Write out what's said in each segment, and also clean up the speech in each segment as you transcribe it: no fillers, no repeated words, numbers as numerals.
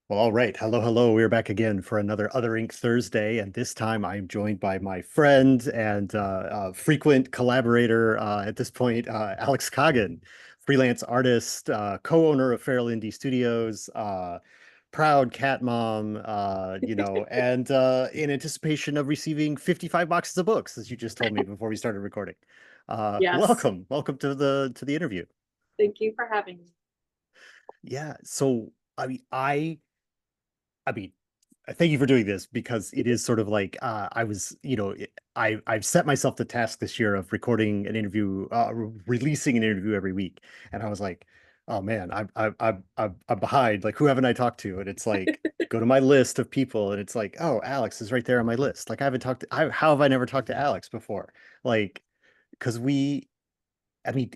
Well, all right. Hello, hello. We're back again for another Other Ink Thursday, and this time I'm joined by my friend and frequent collaborator at this point, Alex Coggon, freelance artist, co-owner of Feral Indie Studios, proud cat mom, and in anticipation of receiving 55 boxes of books, as you just told me before we started recording. Yes. Welcome to the interview. Thank you for having me. Yeah. So, I mean, I mean, thank you for doing this because it is sort of like I was, I've set myself the task this year of recording an interview, releasing an interview every week, and I was like, oh man, I'm behind. Like, who haven't I talked to? And it's like, go to my list of people, and it's like, oh, Alex is right there on my list. Like, I haven't talked to, how have I never talked to Alex before? Like, because I mean,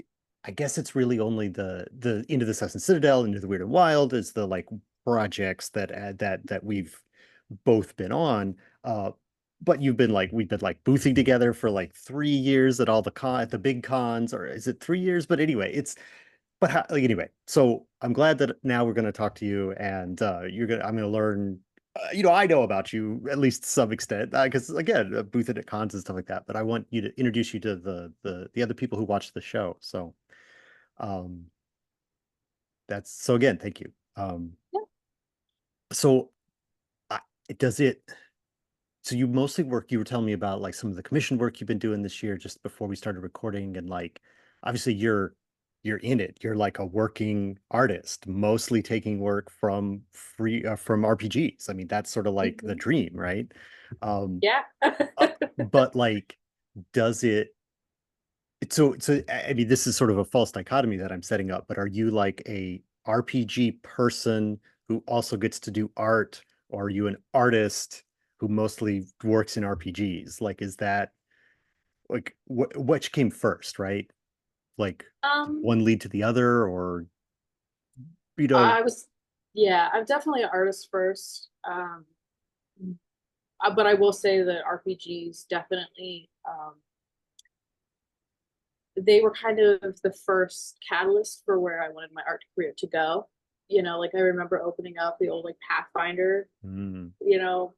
I guess it's really only the Into the Cess and Citadel, Into the Weird and Wild is the like projects that we've both been on. Uh, but we've been like boothing together for like 3 years at all at the big cons, or is it 3 years? But anyway, like anyway. So I'm glad that now we're going to talk to you, and I'm going to learn. I know about you at least to some extent because again, boothing at cons and stuff like that. But I want you to introduce you to the other people who watch the show. So um, that's so again, thank you. Yeah. So I, does it? So you mostly work. You were telling me about like some of the commission work you've been doing this year, just before we started recording, and like obviously you're in it. You're like a working artist, mostly taking work from from RPGs. I mean, that's sort of like the Mhm. dream, right? Um, Yeah. but like, does it? So I mean, this is sort of a false dichotomy that I'm setting up, but are you like a RPG person who also gets to do art, or are you an artist who mostly works in RPGs? Like, is that like which came first, right? Like, did Um, one lead to the other, or you know, I was, yeah, I'm definitely an artist first. But I will say that RPGs definitely, they were kind of the first catalyst for where I wanted my art career to go. Like I remember opening up the old like Pathfinder, mm,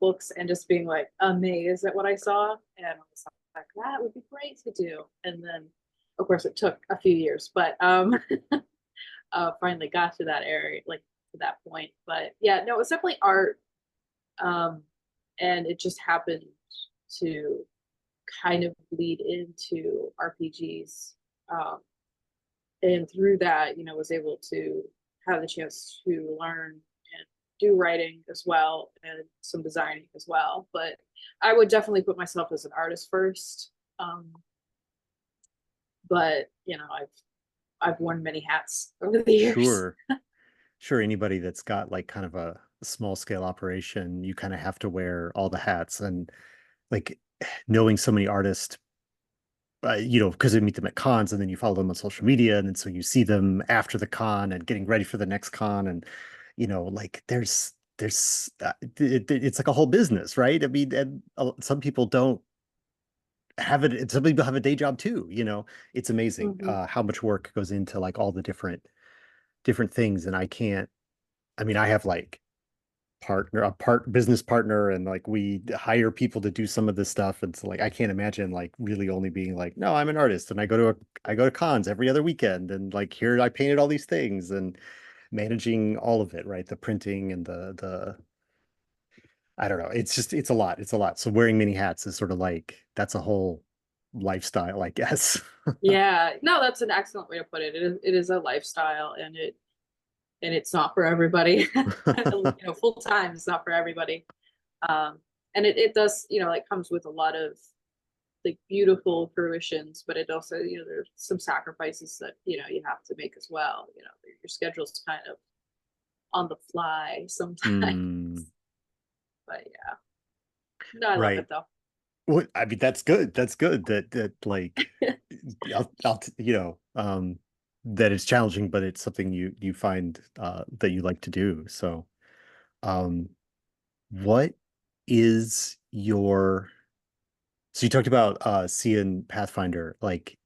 books and just being like amazed at what I saw. And I was like, that would be great to do. And then, of course, it took a few years, but finally got to that area, like to that point. But yeah, no, it's definitely art. Um, and it just happened to kind of lead into RPGs. Um, and through that, was able to have the chance to learn and do writing as well and some designing as well. But I would definitely put myself as an artist first. But I've worn many hats over the years. sure, sure. Anybody that's got like kind of a small scale operation, you kind of have to wear all the hats, and like knowing so many artists because we meet them at cons and then you follow them on social media. And then so you see them after the con and getting ready for the next con. And, like it's like a whole business, right? I mean, and some people don't have it. Some people have a day job too, it's amazing Mm-hmm. how much work goes into like all the different things. And I mean, I have like a business partner, and like we hire people to do some of this stuff, and so like I can't imagine like really only being like, no, I'm an artist and I go to cons every other weekend, and like here I painted all these things, and managing all of it, right? The printing and the I don't know, it's a lot, so wearing many hats is sort of like that's a whole lifestyle, I guess. Yeah, no, that's an excellent way to put it. It is a lifestyle, and it's not for everybody. Full time is not for everybody. Um, and it does, like comes with a lot of like beautiful fruitions, but it also, there's some sacrifices that, you have to make as well. Your schedule's kind of on the fly sometimes. Hmm. But yeah, no, I love Right. it though. Well, I mean, that's good. That's good that like that it's challenging, but it's something you find that you like to do. So, um, what is your so you talked about seeing Pathfinder, like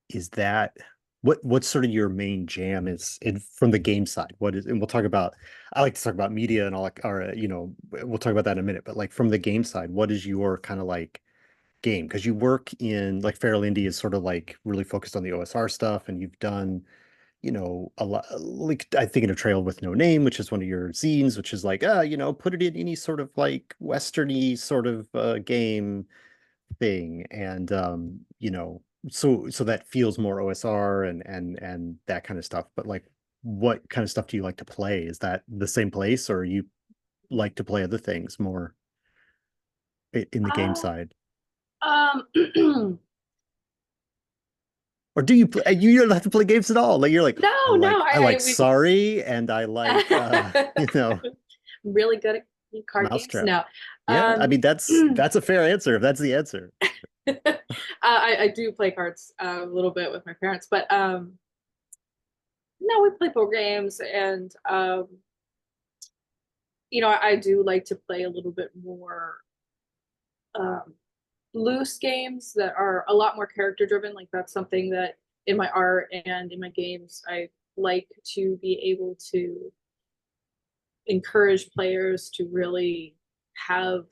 is that what's sort of your main jam is in from the game side? What is, and we'll talk about, I like to talk about media and all, or we'll talk about that in a minute, but like from the game side, what is your kind of like game? Because you work in like Feral Indie is sort of like really focused on the OSR stuff, and you've done, a lot, like I think in A Trail with No Name, which is one of your zines, which is like, put it in any sort of like westerny sort of game thing. And so that feels more OSR and that kind of stuff. But like what kind of stuff do you like to play? Is that the same place, or you like to play other things more in the game Uh, side? um, Or do you play, you don't have to play games at all? Like you're like, I no, like I like we Sorry, and I like really good at card games. Mousetrap. No, Yeah, I um, mean that's a fair answer if that's the answer. I do play cards a little bit with my parents, but no, we play board games, and I do like to play a little bit more um, loose games that are a lot more character driven. Like that's something that in my art and in my games, I like to be able to encourage players to really have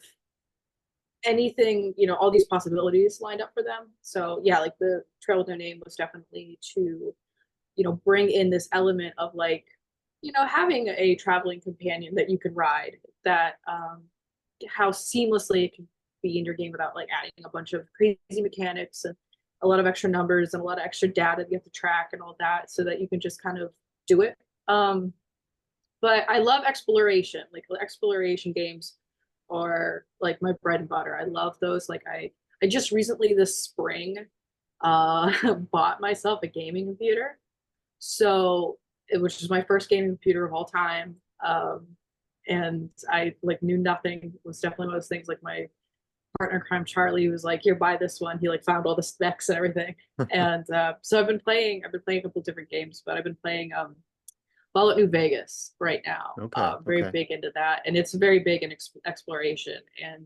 anything, all these possibilities lined up for them. So yeah, like the Trail with No Name was definitely to, bring in this element of like, having a traveling companion that you can ride, that how seamlessly it can be in your game without like adding a bunch of crazy mechanics and a lot of extra numbers and a lot of extra data that you have to track and all that, so that you can just kind of do it. But I love exploration, like exploration games are like my bread and butter. I love those. Like I just recently this spring bought myself a gaming computer. So it was just my first gaming computer of all time. And I like knew nothing. It was definitely one of those things like my partner in crime Charlie was like, here, buy this one. He like found all the specs and everything. And so I've been playing a couple different games, but I've been playing Fallout New Vegas right now. Okay, Very okay. big into that, and it's very big in exploration and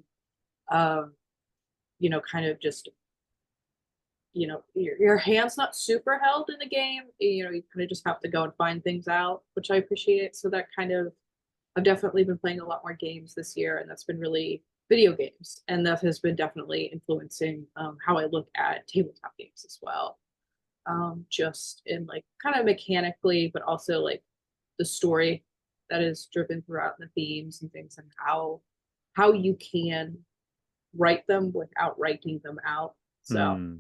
um, kind of just your hands not super held in the game. You kind of just have to go and find things out, which I appreciate. So that kind of I've definitely been playing a lot more games this year, and that's been really video games, and that has been definitely influencing how I look at tabletop games as well. Just in like kind of mechanically, but also like the story that is driven throughout the themes and things, and how you can write them without writing them out. So Hmm.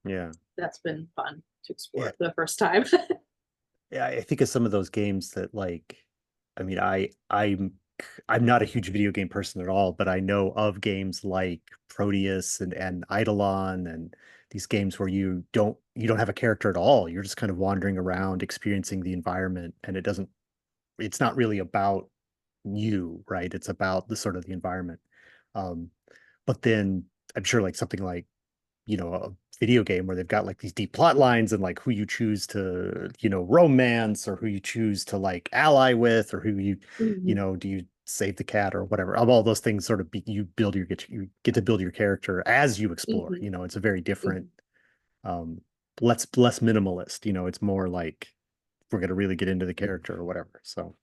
Yeah. that's been fun to explore Yeah. for the first time. Yeah, I think of some of those games that like, I mean, I'm not a huge video game person at all, but I know of games like Proteus and Eidolon and these games where you don't have a character at all. You're just kind of wandering around, experiencing the environment, and it's not really about you, right? It's about the sort of the environment. Um, but then I'm sure like something like a video game where they've got like these deep plot lines and like who you choose to, romance or who you choose to like ally with or who Mhm. do you save the cat or whatever. Of all those things sort of you get to build your character as you explore. Mhm. It's a very different Mhm. um less minimalist, it's more like we're going to really get into the character or whatever. So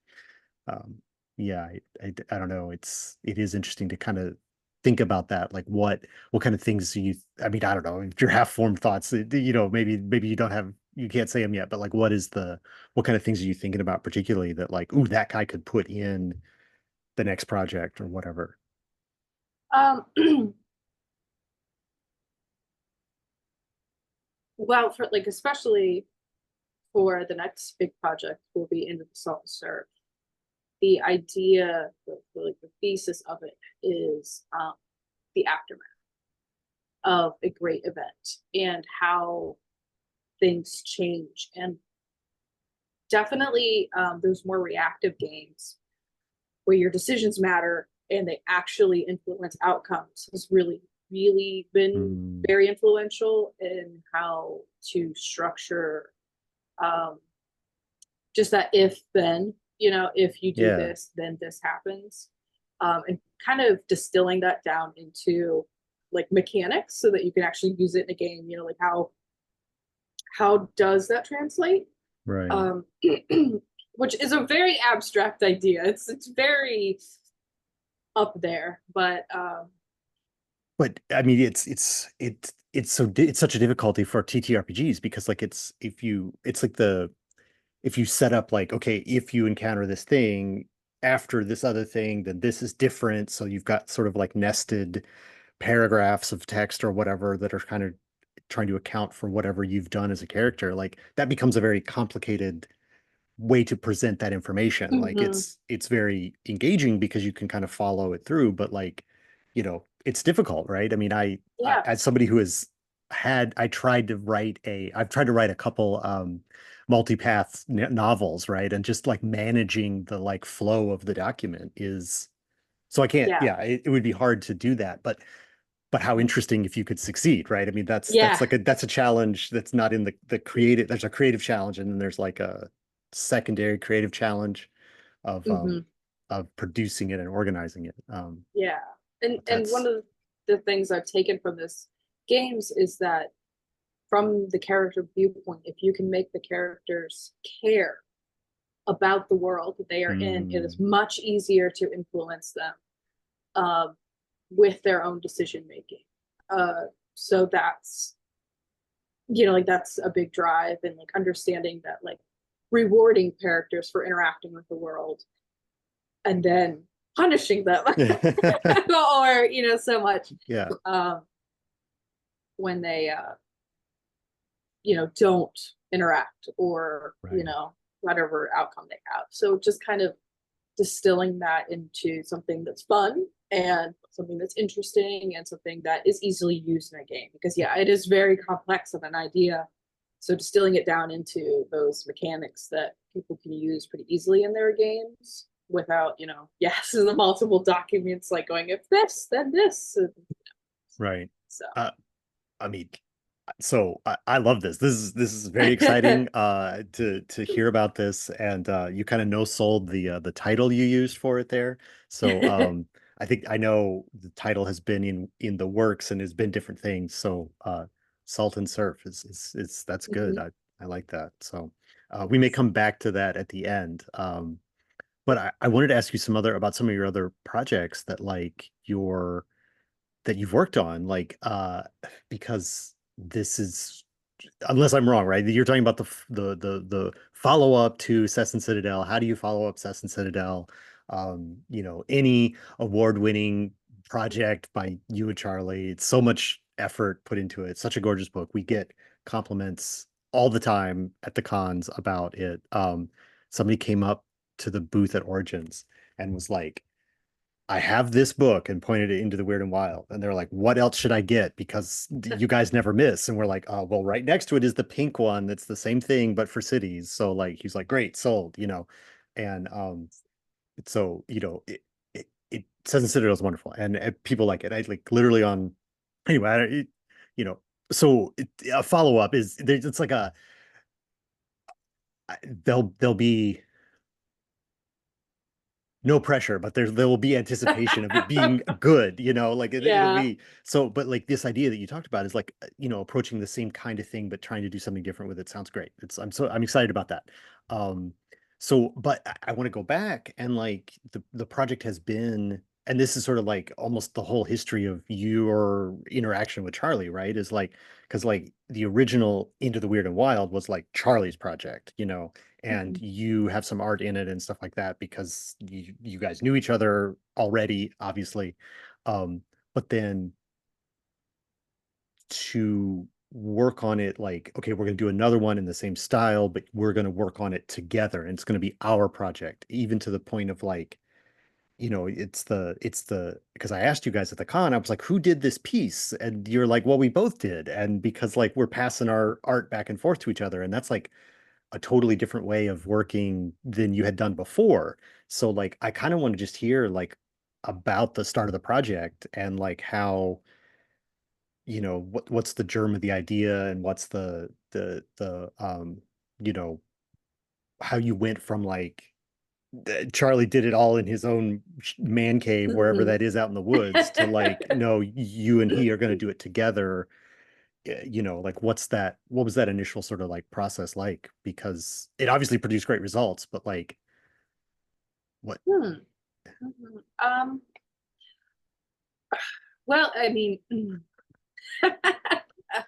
um, yeah, I don't know. It is interesting to kind of think about that. Like what kind of things do you, I mean, I don't know if your half-formed thoughts, maybe you can't say them yet, but like what kind of things are you thinking about particularly that like, ooh, that guy could put in the next project or whatever. um, well, for like especially for the next big project will be Into the Salt and Surf. The idea, like the thesis of it is the aftermath of a great event and how things change. And definitely, those more reactive games where your decisions matter and they actually influence outcomes has really been Mm, very influential in how to structure um, just that if then, if you do yeah. this, then this happens. And kind of distilling that down into like mechanics so that you can actually use it in a game, like how does that translate? Right. Um, which is a very abstract idea. It's very up there, but But I mean, it's such a difficulty for TTRPGs because like it's like the if you set up like, okay, if you encounter this thing after this other thing, then this is different. So you've got sort of like nested paragraphs of text or whatever that are kind of trying to account for whatever you've done as a character. Like that becomes a very complicated way to present that information. Like mhm, it's very engaging because you can kind of follow it through, but like, it's difficult, right? I mean, I yeah, as somebody who has I've tried to write a couple multipath novels, right? And just like managing the like flow of the document is so I can't, yeah, yeah, it would be hard to do that, but how interesting if you could succeed, right? I mean, that's yeah, like that's a challenge that's not in the creative. There's a creative challenge, and then there's like a secondary creative challenge of um mhm, of producing it and organizing it. yeah. And one That's of the things I've taken from this games is that from the character viewpoint, if you can make the characters care about the world that they are in, it is mm, much easier to influence them um, with their own decision making. Uh, so that's like that's a big drive and like understanding that like rewarding characters for interacting with the world and then punishing them or so much yeah, um, when they don't interact or right, whatever outcome they have. So just kind of distilling that into something that's fun and something that's interesting and something that is easily used in a game because yeah, it is very complex of an idea. So distilling it down into those mechanics that people can use pretty easily in their games without yes, the multiple documents like going if this then this. right. So Uh, I mean, so I love this. This is very exciting to hear about this, and you kind of no sold the title you used for it there. So I think I know the title has been in the works and has been different things. So Salt and Surf is that's good. Mhm. I like that. So we may come back to that at the end. But I wanted to ask you about some of your other projects that you've worked on, like because this is unless I'm wrong, right? You're talking about the follow up to Cess and Citadel. How do you follow up Cess and Citadel? Any award winning project by you and Charlie. It's so much effort put into it. Such a gorgeous book. We get compliments all the time at the cons about it. Somebody came up to the booth at Origins and was like, I have this book and pointed it into the Weird and Wild. And they're like, what else should I get? Because you guys never miss. And we're like, oh, well, right next to it is the pink one that's the same thing, but for cities. So like he's like, great, sold. And so, it Says and Citadel is wonderful. And people like it. I like literally on anyway, you know, a follow-up it's like there'll be no pressure, but there will be anticipation of it being good, like it'll Yeah. be so. But like this idea that you talked about is like, approaching the same kind of thing, but trying to do something different with it sounds great. I'm excited about that. Um, but I want to go back and like the project has been, and this is sort of like almost the whole history of your interaction with Charlie, right? Is like, because like the original Into the Weird and Wild was like Charlie's project, and Mhm. you have some art in it and stuff like that because you guys knew each other already, obviously. But then to work on it like, okay, we're going to do another one in the same style, but we're going to work on it together and it's going to be our project, even to the point of like, it's the because I asked you guys at the con, I was like, who did this piece? And you're like, well, we both did. And because like we're passing our art back and forth to each other, and that's like a totally different way of working than you had done before. So like I kind of want to just hear like about the start of the project and like how, what's the germ of the idea and what's the you know, how you went from like Charlie did it all in his own man cave, wherever Mhm. that is out in the woods, to like, no, you and he are going to do it together you know, like what was that initial sort of like process like? Because it obviously produced great results, but like what? Hmm. Mhm. Well, I mean,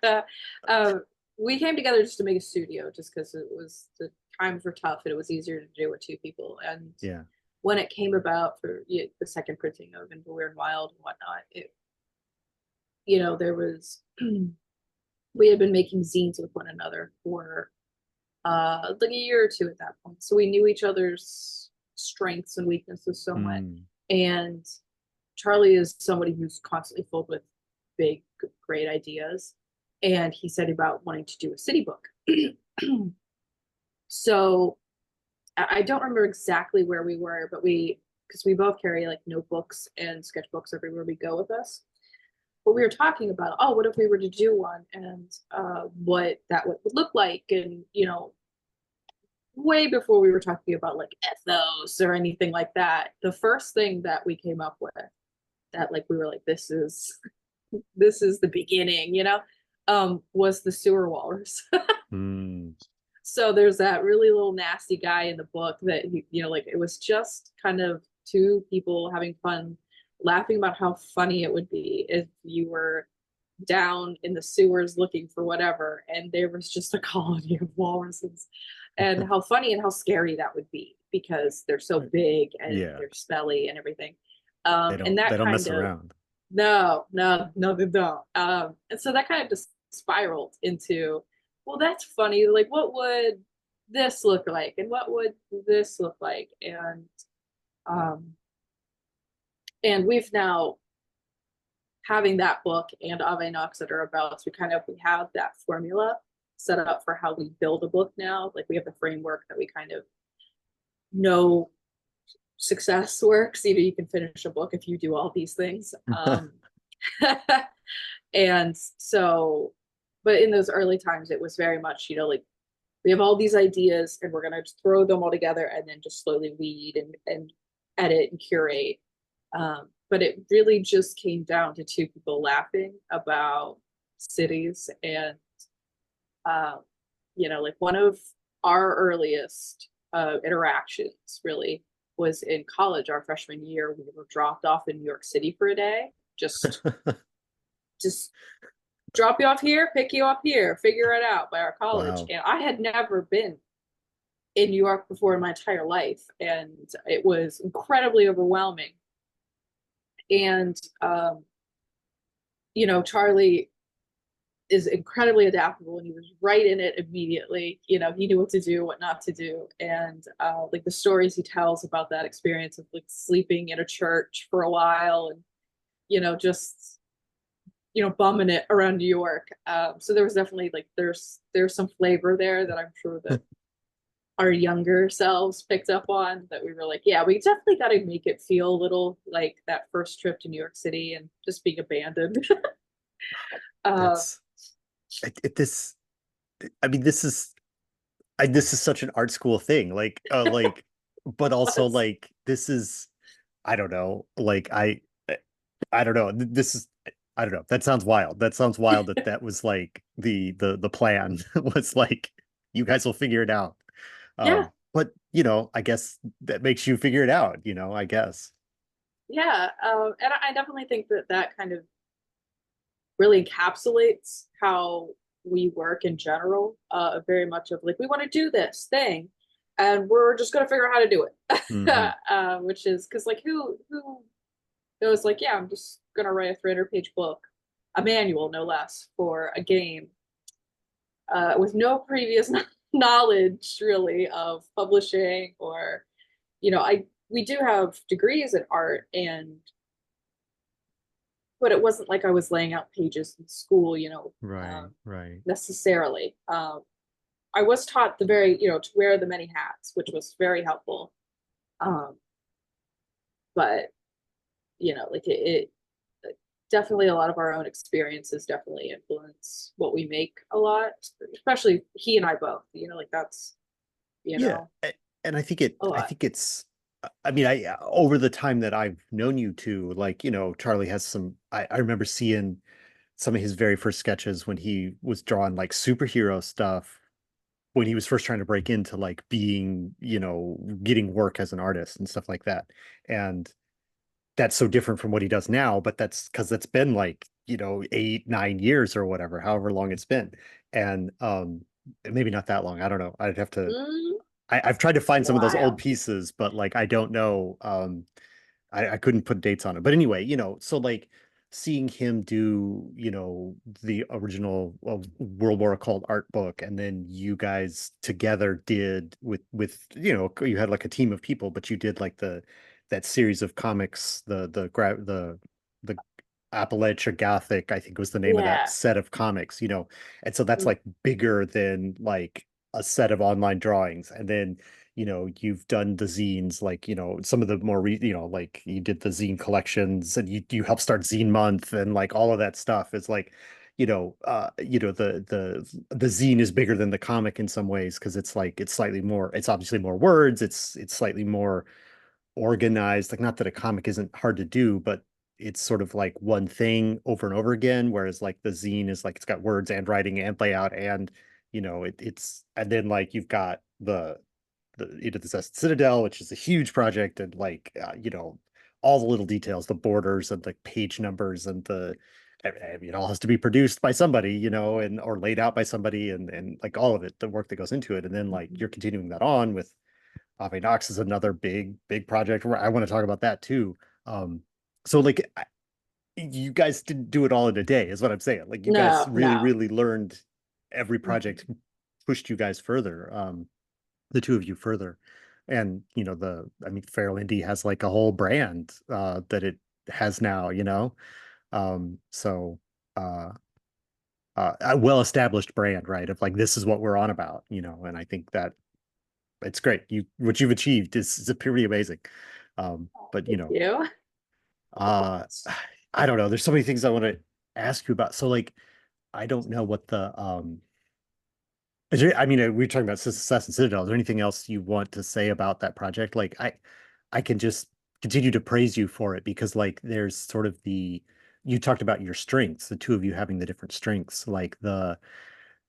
uh, uh, we came together just to make a studio, just because it was the times were tough and it was easier to do with two people. And Yeah. when it came about for the second printing of Into Weird and Wild and whatnot, there was we had been making zines with one another for like a year or two at that point, so we knew each other's strengths and weaknesses somewhat. Mm. And Charlie is somebody who's constantly filled with big, great ideas. And he said about wanting to do a city book. So I don't remember exactly where we were, but because we both carry like notebooks and sketchbooks everywhere we go with us. But we were talking about, oh, what if we were to do one, and what that would look like. And, way before we were talking about like ethos or anything like that, the first thing that we came up with that like we were like, this is the beginning, was the sewer walrus. Mm. So there's that really little nasty guy in the book that like it was just kind of two people having fun, laughing about how funny it would be if you were down in the sewers looking for whatever, and there was just a colony of walruses, and how funny and how scary that would be because they're so big and Yeah. they're smelly and everything. And They that don't kind mess of around. no, no, no, they don't. And so that kind of just spiraled into, well, that's funny. Like, what would this look like? And what would this look like? Um, and we've now having that book and Ave Nox that are about, we have that formula set up for how we build a book now. Like we have the framework that we kind of know success works. You can finish a book if you do all these things. And so, but in those early times, it was very much, like we have all these ideas and we're going to just throw them all together and then just slowly weed and edit and curate. But it really just came down to two people laughing about cities. And, um, like one of our earliest interactions really was in college, our freshman year. We were dropped off in New York City for a day, just drop you off here, pick you up here, figure it out by our college. Wow. And I had never been in New York before in my entire life, and it was incredibly overwhelming. And Charlie is incredibly adaptable, and he was right in it immediately. He knew what to do, what not to do, and like the stories he tells about that experience of like sleeping in a church for a while, and just bumming it around New York. So there was definitely like there's some flavor there that I'm sure that our younger selves picked up on, that we were like, yeah, we definitely got to make it feel a little like that first trip to New York City and just being abandoned. uh, That's this. I mean, this is such an art school thing. But also like this is, I don't know. I don't know. This is, I don't know. That sounds wild. That sounds wild that that was like the plan was like, you guys will figure it out. yeah, But I guess that makes you figure it out, I guess. yeah, and I definitely think that that kind of really encapsulates how we work in general. Very much of like we want to do this thing, and we're just gonna figure out how to do it. Hmm. Which is because like who goes like, yeah, I'm just gonna write a 300-page book, a manual no less, for a game, with no previous knowledge really of publishing, or I we do have degrees in art, and but it wasn't like I was laying out pages in school, Right, right. necessarily. I was taught the very, to wear the many hats, which was very helpful. Um, but like definitely a lot of our own experiences definitely influence what we make a lot, especially he and I both. Like that's Yeah. And a I lot. think it's, I mean, over the time that I've known you two, like, Charlie has some, I remember seeing some of his very first sketches when he was drawing like superhero stuff when he was first trying to break into like being, getting work as an artist and stuff like that. And that's so different from what he does now, but that's because it's been like, 8, 9 years or whatever, however long it's been. And maybe not that long. I don't know. I'd have to Mm, I've tried to find some of those old wow. pieces, but like I don't know. I couldn't put dates on it. But anyway, so like seeing him do, the original World War Occult art book, and then you guys together did you had like a team of people, but you did like that series of comics, the Appalachia Gothic, I think was the name of that Yeah. set of comics, and so that's Mm, like bigger than like a set of online drawings. And then you've done the zines, like some of the more like you did the zine collections, and you helped start Zine Month, and like all of that stuff is like the zine is bigger than the comic in some ways, because it's like it's obviously more words, it's slightly more organized. Like, not that a comic isn't hard to do, but it's sort of like one thing over and over again, whereas like the zine is like it's got words and writing and layout, and it's and then like you've got the Citadel, which is a huge project, and like all the little details, the borders and the page numbers, and I mean, it all has to be produced by somebody, and or laid out by somebody, and like all of it, the work that goes into it. And then like mhm. you're continuing that on with Ave Nox is another big project where I want to talk about that too. So like you guys didn't do it all in a day, is what I'm saying. Like you guys No, really, no. really learned. Every Mhm. project pushed you guys further, the two of you further. And I mean, Feral Indie has like a whole brand that it has now, so uh a well-established brand, right? Of like, this is what we're on about, and I think that it's great. What you've achieved is pretty amazing. But Thank you. uh, I don't know. There's so many things I want to ask you about. So like, I don't know what the I mean, we are talking about Cess and Citadel. Is there anything else you want to say about that project? Like, I can just continue to praise you for it, because like there's sort of you talked about your strengths, the two of you having the different strengths, like the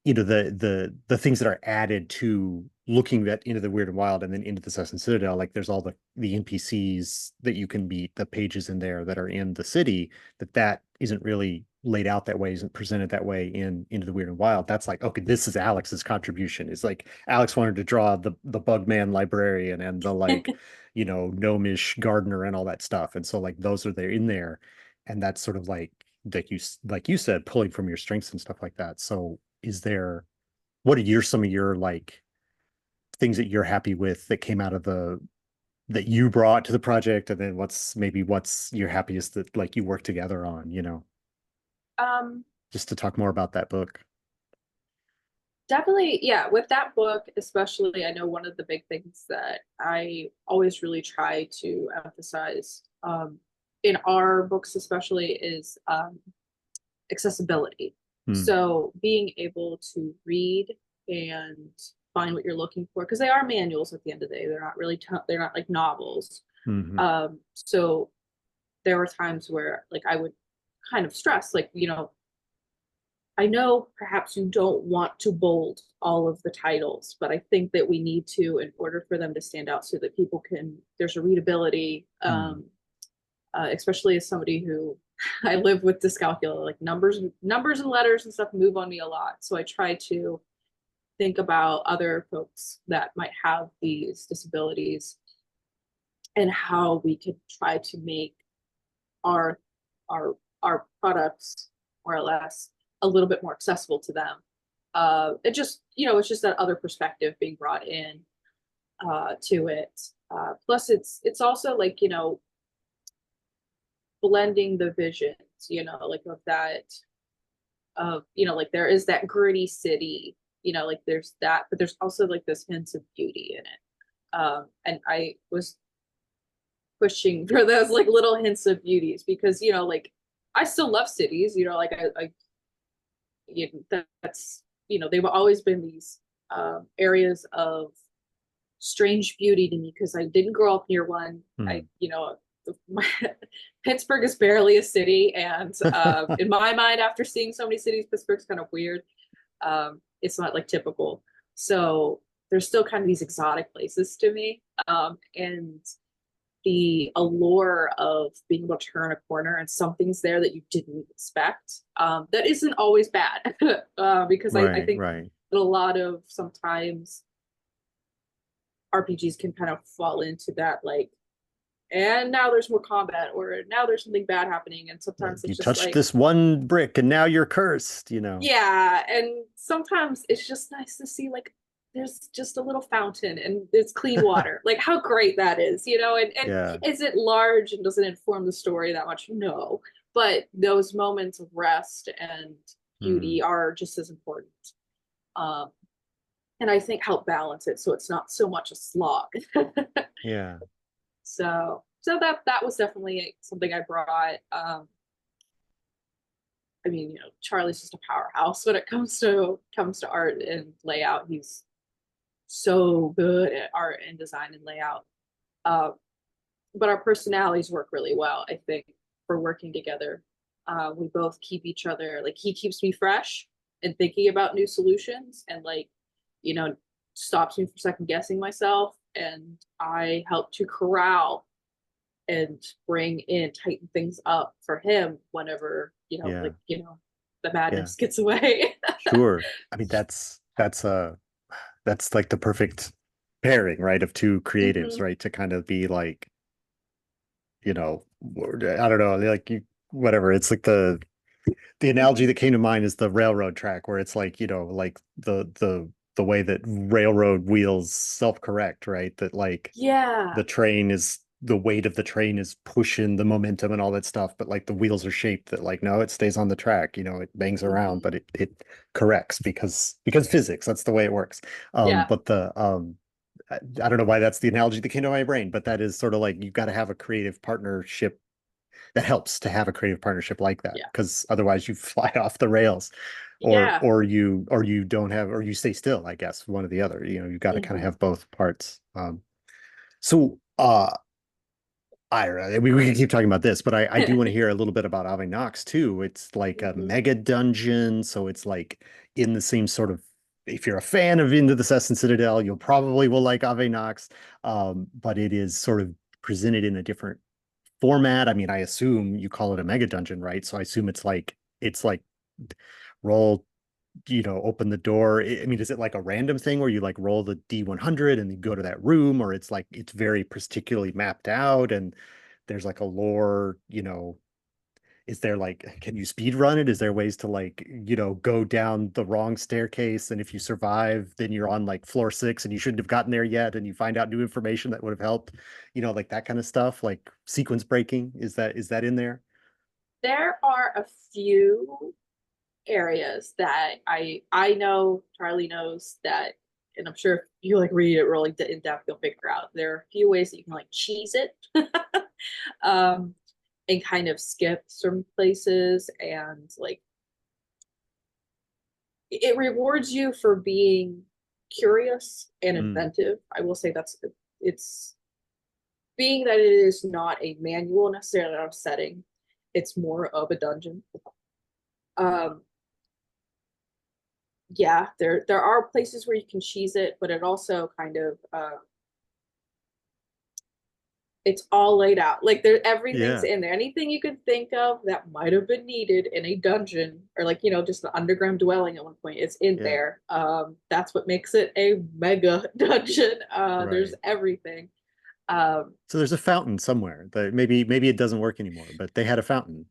things that are added to looking at into the weird and wild, and then into the Cess and Citadel. Like there's all the NPCs that you can meet, the pages in there that are in the city, that isn't really laid out that way, isn't presented that way in Into the Weird and Wild. That's like, okay, this is Alex's contribution. It's like Alex wanted to draw the Bugman librarian and the like, gnomish gardener and all that stuff, and so like those are there in there, and that's sort of like you said, pulling from your strengths and stuff like that. So what are some of your like things that you're happy with that came out of that you brought to the project, and then what's your happiest that like you work together on, Um, just to talk more about that book. Definitely, yeah, with that book, especially, I know one of the big things that I always really try to emphasize in our books, especially, is accessibility. Hmm. So being able to read and find what you're looking for, because they are manuals at the end of the day. They're not really, they're not like novels. Hmm. So there were times where like I would kind of stress, like, I know perhaps you don't want to bold all of the titles, but I think that we need to in order for them to stand out so that people can, there's a readability, Hmm. especially as somebody who I live with dyscalculia, like numbers and letters and stuff move on me a lot. So I try to think about other folks that might have these disabilities and how we could try to make our our our products more or less a little bit more accessible to them. It just, it's just that other perspective being brought in to it. Plus, it's also like, blending the visions, like of that, of like there is that gritty city, like there's that, but there's also like this hints of beauty in it. And I was pushing for those like little hints of beauties because like I still love cities, like I that's they've always been these areas of strange beauty to me because I didn't grow up near one. Hmm. I Pittsburgh is barely a city, and in my mind, after seeing so many cities, Pittsburgh's kind of weird. It's not like typical. So there's still kind of these exotic places to me. And the allure of being able to turn a corner and something's there that you didn't expect. That isn't always bad. Because I Right, think right. that a lot of sometimes RPGs can kind of fall into that, like, and now there's more combat, or now there's something bad happening. And sometimes You it's just touched like, this one brick and now you're cursed, you know. yeah. And sometimes it's just nice to see, like, there's just a little fountain and there's clean water. Like, how great that is, you know? And Yeah. is it large and doesn't inform the story that much? No. But those moments of rest and Hmm. beauty are just as important. Um, and I think help balance it so it's not so much a slog. Yeah. So that was definitely something I brought. I mean, you know, Charlie's just a powerhouse when it comes to art and layout. He's so good at art and design and layout. Uh, but our personalities work really well, I think, for working together. We both keep each other, like, he keeps me fresh and thinking about new solutions, and, like, you know, stops me from second guessing myself. And I help to corral and bring in, tighten things up for him whenever, Yeah. like, the Yeah. madness gets away. Sure. I mean, that's like the perfect pairing, right? Of two creatives, Hmm. right? To kind of be like, I don't know, like you, whatever. It's like the analogy Hmm. that came to mind is the railroad track, where it's like, like the way that railroad wheels self-correct, right? That like Yeah. the weight of the train is pushing the momentum and all that stuff, but like the wheels are shaped that like, no, it stays on the track, it bangs around, Hmm. but it corrects because physics, that's the way it works. Yeah. But I don't know why that's the analogy that came to my brain, but that is sort of like you've got to have a creative partnership that helps to have a creative partnership like that, Yeah. because otherwise you fly off the rails, or Yeah. or you don't have, or you stay still, I guess, one or the other. You've got to kind of Hmm. have both parts. So I don't know. We can keep talking about this, but I do want to hear a little bit about Ave Nox too. It's like a Hmm. mega dungeon, so it's like in the same sort of. If you're a fan of Into the Cess and Citadel, you'll probably will like Ave Nox, but it is sort of presented in a different format. I mean, I assume you call it a mega dungeon, right? So I assume it's like roll, open the door. I mean, is it like a random thing where you like roll the D100 and you go to that room, or it's like it's very particularly mapped out and there's like a lore, is there like, can you speed run it? Is there ways to like, go down the wrong staircase, and if you survive, then you're on like floor 6 and you shouldn't have gotten there yet, and you find out new information that would have helped, like that kind of stuff, like sequence breaking. Is that in there? There are a few areas that I know, Charlie knows that, and I'm sure if you, like, read it really in depth, you'll figure out there are a few ways that you can, like, cheese it. um and kind of skip some places, and, like, it rewards you for being curious and Mm, inventive. I will say it's being that it is not a manual necessarily of setting, it's more of a dungeon. um yeah, there are places where you can cheese it, but it also kind of, it's all laid out. Like, there, everything's yeah, in there. Anything you could think of that might have been needed in a dungeon, or, like, just an underground dwelling at one point, it's in yeah, there. That's what makes it a mega dungeon. There's right. everything. Um, So there's a fountain somewhere that maybe it doesn't work anymore, but they had a fountain.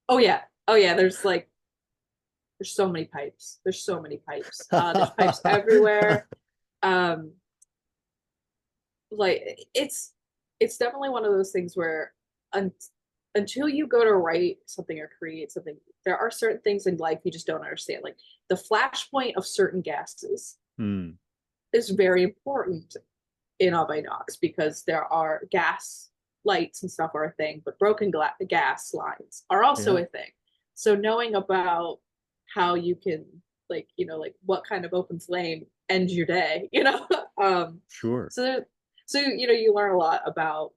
oh yeah, oh yeah. There's so many pipes. There's so many pipes. There's pipes everywhere. Um, like, it's definitely one of those things where, un- until you go to write something or create something, there are certain things in life you just don't understand. Like, the flashpoint of certain gases Hmm. is very important in Ave Nox, because there are gas lights and stuff are a thing, but broken gas lines are also Yeah, a thing. So knowing about how you can, like, like, what kind of open flame ends your day, um sure. so there, so you learn a lot about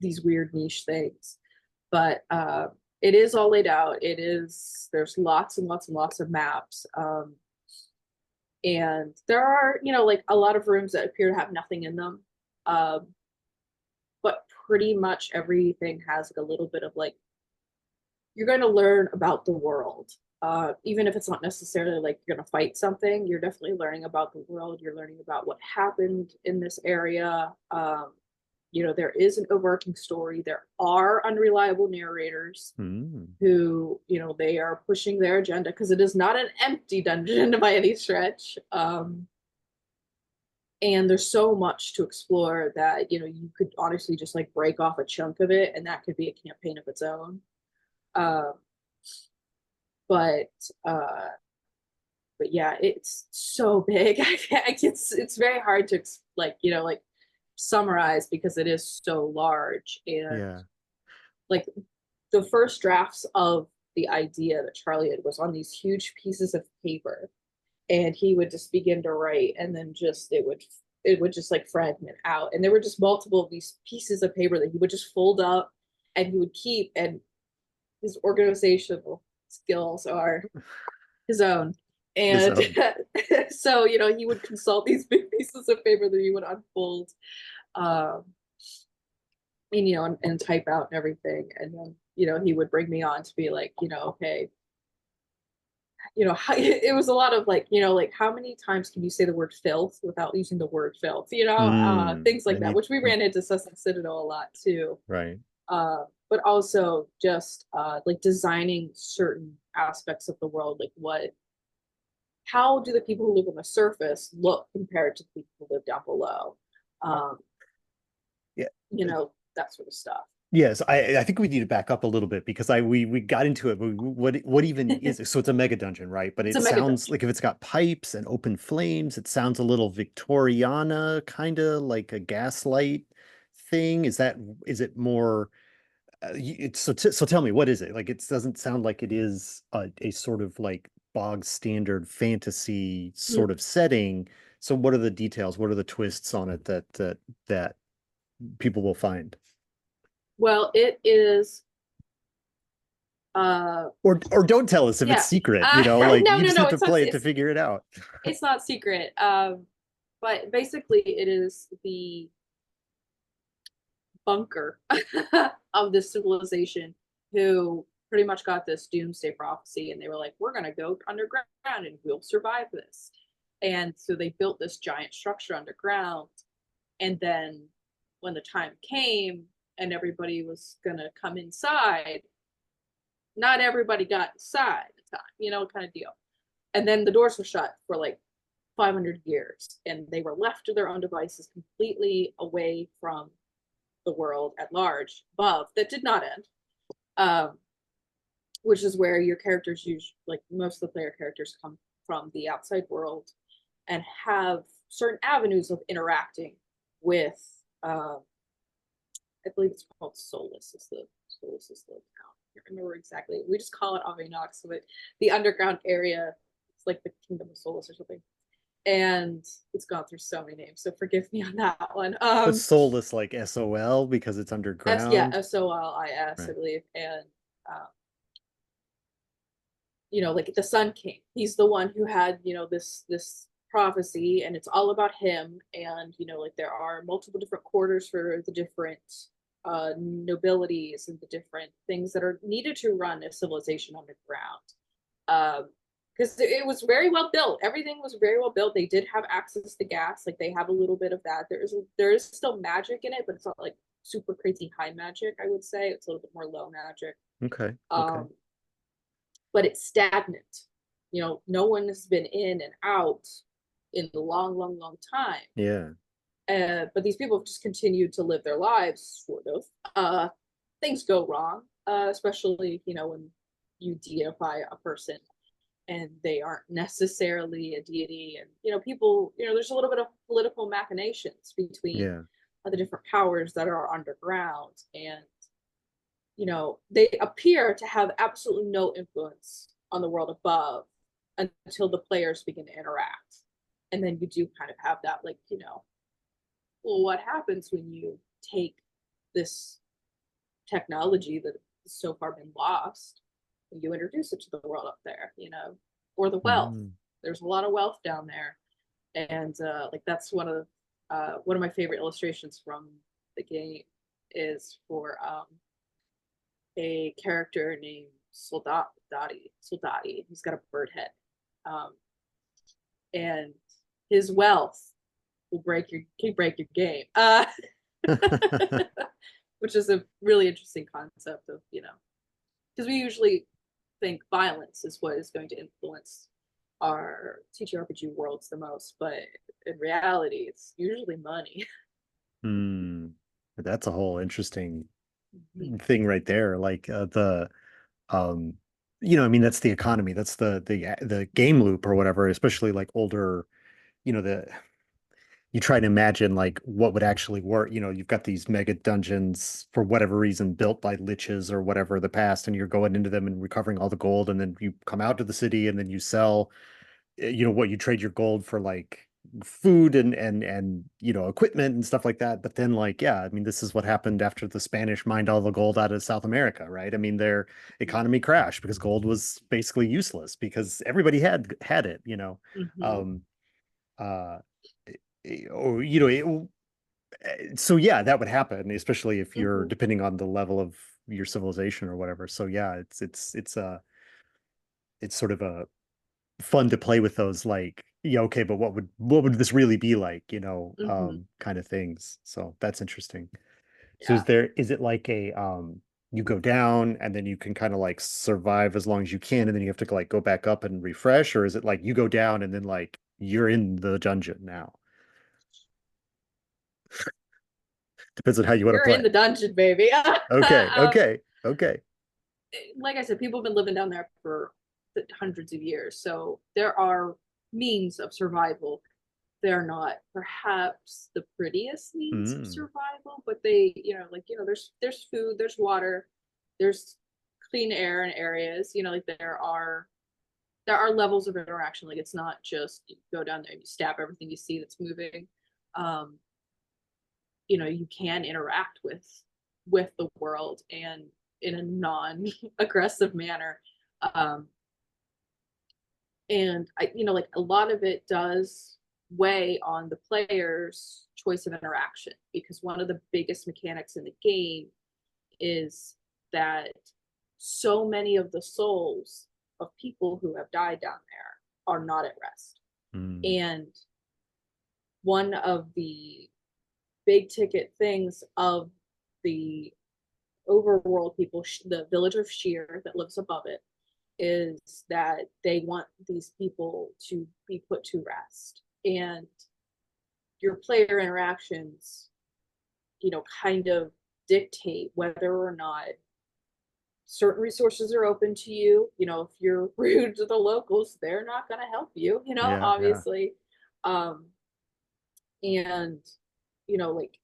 these weird niche things. But it is all laid out. There's lots and lots and lots of maps. And there are, like a lot of rooms that appear to have nothing in them. Um, but pretty much everything has like a little bit of like, you're going to learn about the world. Even if it's not necessarily like you're going to fight something, you're definitely learning about the world. You're learning about what happened in this area. There is an overarching story. There are unreliable narrators who, they are pushing their agenda because it is not an empty dungeon by any stretch. And there's so much to explore that, you could honestly just like break off a chunk of it and that could be a campaign of its own. Um, but uh, but yeah, it's so big. It's very hard to like summarize because it is so large. And Yeah. like the first drafts of the idea that Charlie had was on these huge pieces of paper, and he would just begin to write, and then it would just like fragment out, and there were just multiple of these pieces of paper that he would just fold up and he would keep, and his organizational skills are his own. His And own. so, he would consult these big pieces of paper that he would unfold, um, and type out and everything. And then, he would bring me on to be like, okay, it was a lot of like, like how many times can you say the word filth without using the word filth, things like that, Any which we ran into Cess and Citadel a lot too. right. But also just like designing certain aspects of the world, like how do the people who live on the surface look compared to the people who live down below? Um, Yeah. that sort of stuff. Yes, I think we need to back up a little bit because we got into it. But what even is it? So it's a mega dungeon, right? But It's it a mega sounds dungeon. like if it's got pipes and open flames, it sounds a little Victoriana, kind of like a gaslight thing. Is it more? So tell me, what is it? Like it doesn't sound like it is a sort of like bog standard fantasy Hmm. sort of setting. So what are the details? What are the twists on it that people will find? Well, it is. Uh, Or don't tell us if it's yeah. secret, like No, you no, just no. have to play it to figure it out. It's not secret. But basically, it is the bunker of this civilization who pretty much got this doomsday prophecy, and they were like, we're going to go underground and we'll survive this. And so they built this giant structure underground. And then when the time came and everybody was going to come inside, not everybody got inside at the time, kind of deal. And then the doors were shut for like 500 years, and they were left to their own devices completely away from the world at large above that did not end. Um, which is where your characters use, like most of the player characters come from the outside world and have certain avenues of interacting with I believe it's called Solus is the town. I can't remember exactly. We just call it Ave Nox, but the underground area, it's like the Kingdom of Solus or something. And it's gone through so many names, so forgive me on that one. But soulless like SOL because it's Yeah, underground. Solis, I Right. believe. And um, like the Sun King. He's the one who had, this prophecy, and it's all about him. And like there are multiple different quarters for the different nobilities and the different things that are needed to run a civilization underground. Because it was very well built. Everything was very well built. They did have access to gas, like they have a little bit of that. There is still magic in it, but it's not like super crazy high magic. I would say it's a little bit more low magic. Okay. Okay. Um, but it's stagnant. No one has been in and out in a long, long, long time. Yeah. But these people have just continued to live their lives, sort of. Things go wrong, especially when you deify a person and they aren't necessarily a deity, and people, there's a little bit of political machinations between Yeah. the different powers that are underground, and they appear to have absolutely no influence on the world above until the players begin to interact. And then you do kind of have that, like, well, what happens when you take this technology that has so far been lost. You introduce it to the world up there, or the wealth. Mm. There's a lot of wealth down there, and like that's one of my favorite illustrations from the game is for a character named Soldati. He's got a bird head, um, and his wealth will break your game. Which is a really interesting concept of because we usually think violence is what is going to influence our TTRPG worlds the most, but in reality, it's usually money. Hmm. That's a whole interesting Mhm. thing right there. Like um I mean that's the economy. That's the game loop or whatever, especially like older, the you try to imagine like what would actually work. You've got these mega dungeons for whatever reason built by liches or whatever the past, and you're going into them and recovering all the gold, and then you come out to the city and then you sell, what you trade your gold for like food and equipment and stuff like that. But then like, yeah, I mean, this is what happened after the Spanish mined all the gold out of South America, right? I mean, their economy crashed because gold was basically useless because everybody had it. Mhm. Um, uh, or so yeah, that would happen, especially if you're Mhm. depending on the level of your civilization or whatever. So yeah, it's sort of a fun to play with those, like, yeah, okay, but what would this really be like, Mhm. kind of things. So that's interesting. So Yeah. is it like a you go down and then you can kind of like survive as long as you can and then you have to like go back up and refresh, or is it like you go down and then like you're in the dungeon now? Depends on how you want to You're in play. the dungeon, baby. Okay, um, okay, okay. like I said, people have been living down there for hundreds of years, so there are means of survival. They're not perhaps the prettiest means of Mm, survival, but they, there's food, there's water, there's clean air in areas. Like there are levels of interaction. Like it's not just you go down there and you stab everything you see that's moving. Um, you can interact with the world and in a non-aggressive manner. Um, and like a lot of it does weigh on the player's choice of interaction because one of the biggest mechanics in the game is that so many of the souls of people who have died down there are not at rest. mm, And one of the big ticket things of the overworld people, the village of Sheer that lives above it, is that they want these people to be put to rest. And your player interactions, kind of dictate whether or not certain resources are open to you. If you're rude to the locals, they're not going to help you, yeah, yeah. obviously. Um, and, like,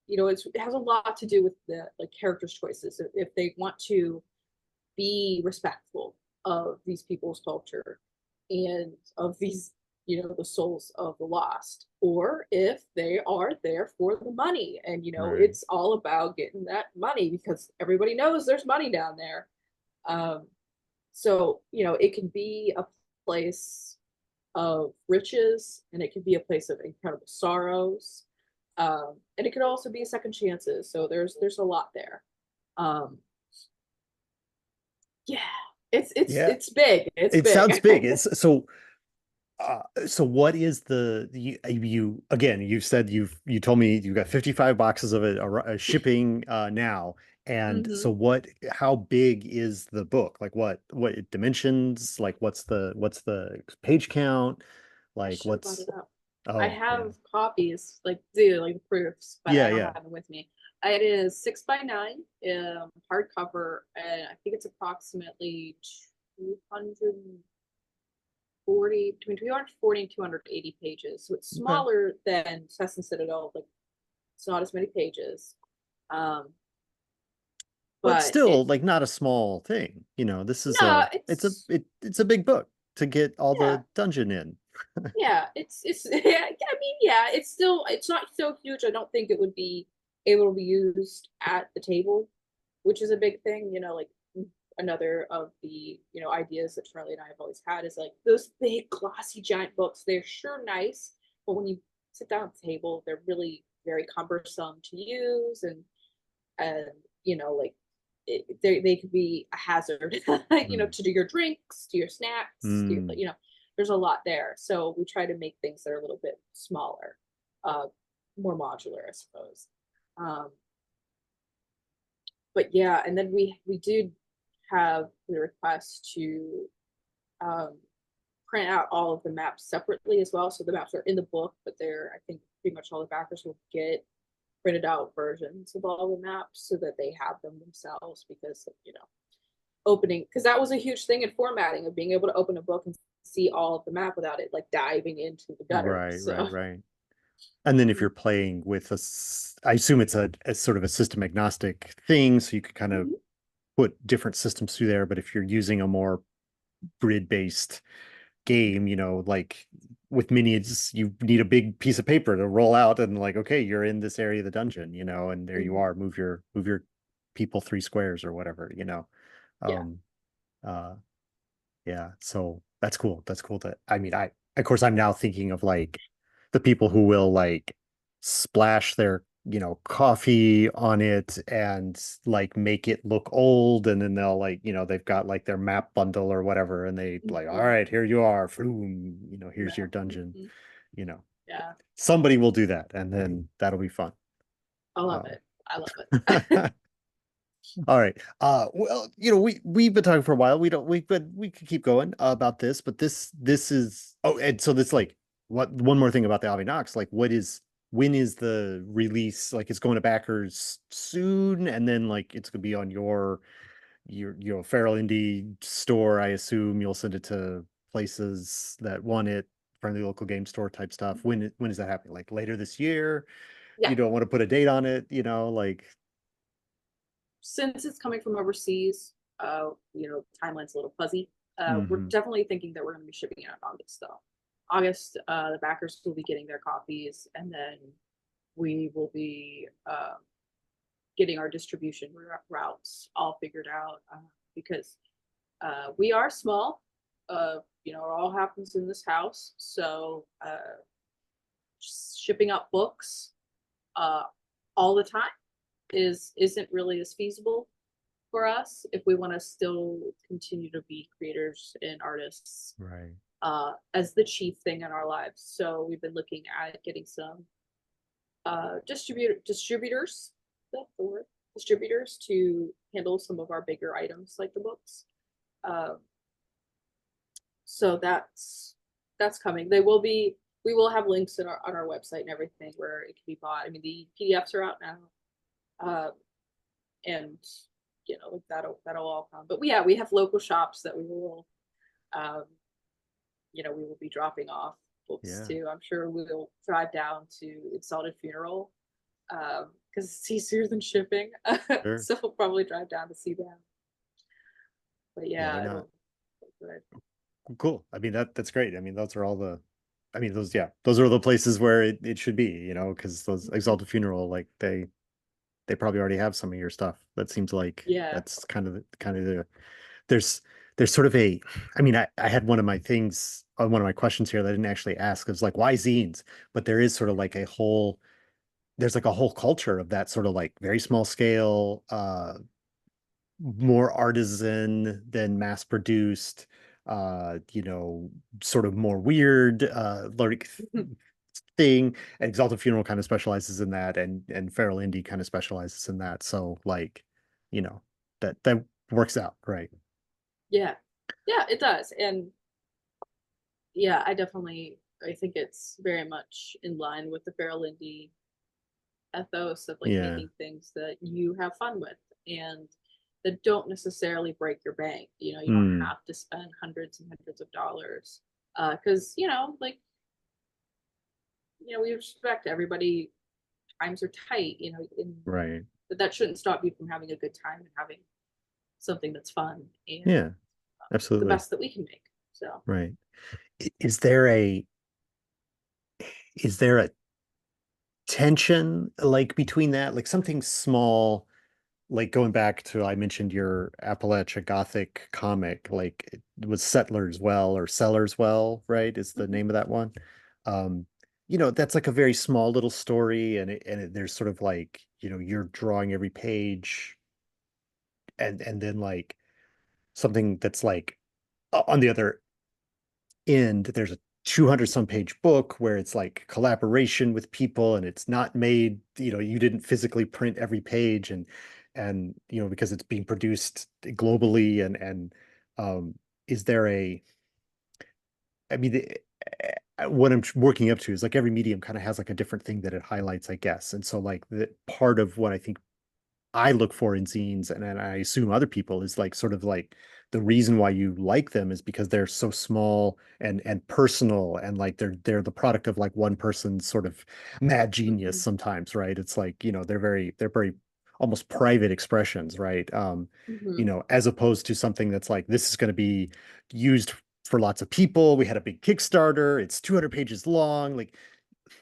it has a lot to do with the like characters' choices. If they want to be respectful of these people's culture and of these, the souls of the lost, or if they are there for the money and Right. it's all about getting that money because everybody knows there's money down there. um so it can be a place of riches and it can be a place of incredible sorrows, and it could also be second chances, so there's a lot there. um yeah, Yeah, it's big. It's it big. sounds big. It's so what is you again, you said you told me you got 55 boxes of it shipping now. And so Hmm. how big is the book? Like what dimensions? Like what's the page count? I Like should have brought what's it up. I oh yeah. have copies, like the proofs, but I Yeah, don't yeah. have them with me. It is 6 by 9, hardcover, and I think it's approximately 240, between 240 and 280 pages. So it's Okay. smaller than Cess and Citadel. Like it's not as many pages, um, But but still, it like not a small thing. This is no, it's a big book to get all yeah, the dungeon in. yeah, it's yeah, I mean, yeah, it's not so huge. I don't think it would be able to be used at the table, which is a big thing. Like another of the ideas that Charlie and I have always had is like those big glossy giant books. They're sure nice, but when you sit down at the table, they're really very cumbersome to use, and like they could be a hazard, Mm. to do your drinks, to your snacks, to your, Mm. there's a lot there. So we try to make things that are a little bit smaller, uh, more modular, I suppose. Um, but yeah, and then we did have the request to um, print out all of the maps separately as well. So the maps are in the book, but they're, I think, pretty much all the backers will get printed out versions of all the maps so that they have them themselves, because opening, because that was a huge thing in formatting, of being able to open a book and see all of the map without it like diving into the gutter. Right, right, So right. And then if you're playing with I assume it's a sort of a system agnostic thing, so you could kind of mhm. put different systems through there. But if you're using a more grid-based game, like with minions, you need a big piece of paper to roll out and like, okay, you're in this area of the dungeon, and there you Mhm. are. Move your people 3 squares or whatever. Yeah. Um, uh, yeah, so that's cool. That's cool that I mean, of course I'm now thinking of like the people who will like splash their, coffee on it and like make it look old, and then they'll like, they've got like their map bundle or whatever, and they like, all Mhm. right, here you are, boom, here's your Map. dungeon, Mhm. you know. Yeah. Somebody will do that, and then that'll be fun. I love Um, it. I love it. All right. Well, we've been talking for a while. We could keep going about this, but this is and so this like what one more thing about the Ave Nox, like when is the release? Like it's going to backers soon, and then like it's gonna be on your Feral Indie store. I assume you'll send it to places that want it, friendly local game store type stuff. When is that happening? Like later this year? Yeah. You don't want to put a date on it, like Since it's coming from overseas, timeline's a little fuzzy. We're hmm. definitely thinking that we're going to be shipping it in August, though. August, the backers will be getting their copies, and then we will be getting our distribution routes all figured out, because we are small. It all happens in this house, so shipping out books uh, all the time isn't really as feasible for us if we want to still continue to be creators and artists Right. as the chief thing in our lives. So we've been looking at getting some distributors. That's the word. Distributors to handle some of our bigger items like the books. Uh, so that's coming. They will be. We will have links on our website and everything where it can be bought. I mean, the PDFs are out now, uh, and like that'll all come. But yeah, we have local shops that we will, um, we will be dropping off books Yeah. to. I'm sure we'll drive down to Exalted Funeral, because it's easier than shipping. Sure. So we'll probably drive down to see them. But Yeah, why yeah, not? it'll be good. Cool. I mean that's great. I mean, those are all I mean, those are the places where it should be, because those Mhm. Exalted Funeral, like they probably already have some of your stuff. That seems like Yeah. that's kind of there's there's sort of I mean, I had one of my things on one of my questions here that I didn't actually ask. It was like, why zines? But there is sort of like there's like a whole culture of that sort of like very small scale, more artisan than mass produced, sort of more weird, like thing. And Exalted Funeral kind of specializes in that, and Feral Indie kind of specializes in that. So like, you know, that works out, right? Yeah. Yeah, it does. And yeah, I think it's very much in line with the Feral Indie ethos of like Yeah. making things that you have fun with and that don't necessarily break your bank. You don't Hmm. have to spend hundreds and hundreds of dollars. Because, like, we respect everybody, times are tight, Right. but that shouldn't stop you from having a good time and having something that's fun and Yeah, the absolutely. best that we can make. So, Right. Is there a tension like between that, like something small, like going back to I mentioned your Appalachia Gothic comic, like it was Settlers Well or Sellers Well, right? Is the Mhm. name of that one. Um, that's like a very small little story, and there's sort of like, you're drawing every page, and then like something that's like on the other end, there's a 200 some page book where it's like collaboration with people, and it's not made, you didn't physically print every page, and because it's being produced globally, and um is there a I mean what I'm working up to is like every medium kind of has like a different thing that it highlights, I guess. And so like the part of what I think I look for in zines, and I assume other people, is like sort of like the reason why you like them is because they're so small and personal, and like they're the product of like one person's sort of mad genius Mhm. sometimes, right? It's like, they're very almost private expressions, right? Mhm. As opposed to something that's like, this is going to be used for lots of people. We had a big Kickstarter. It's 200 pages long. Like,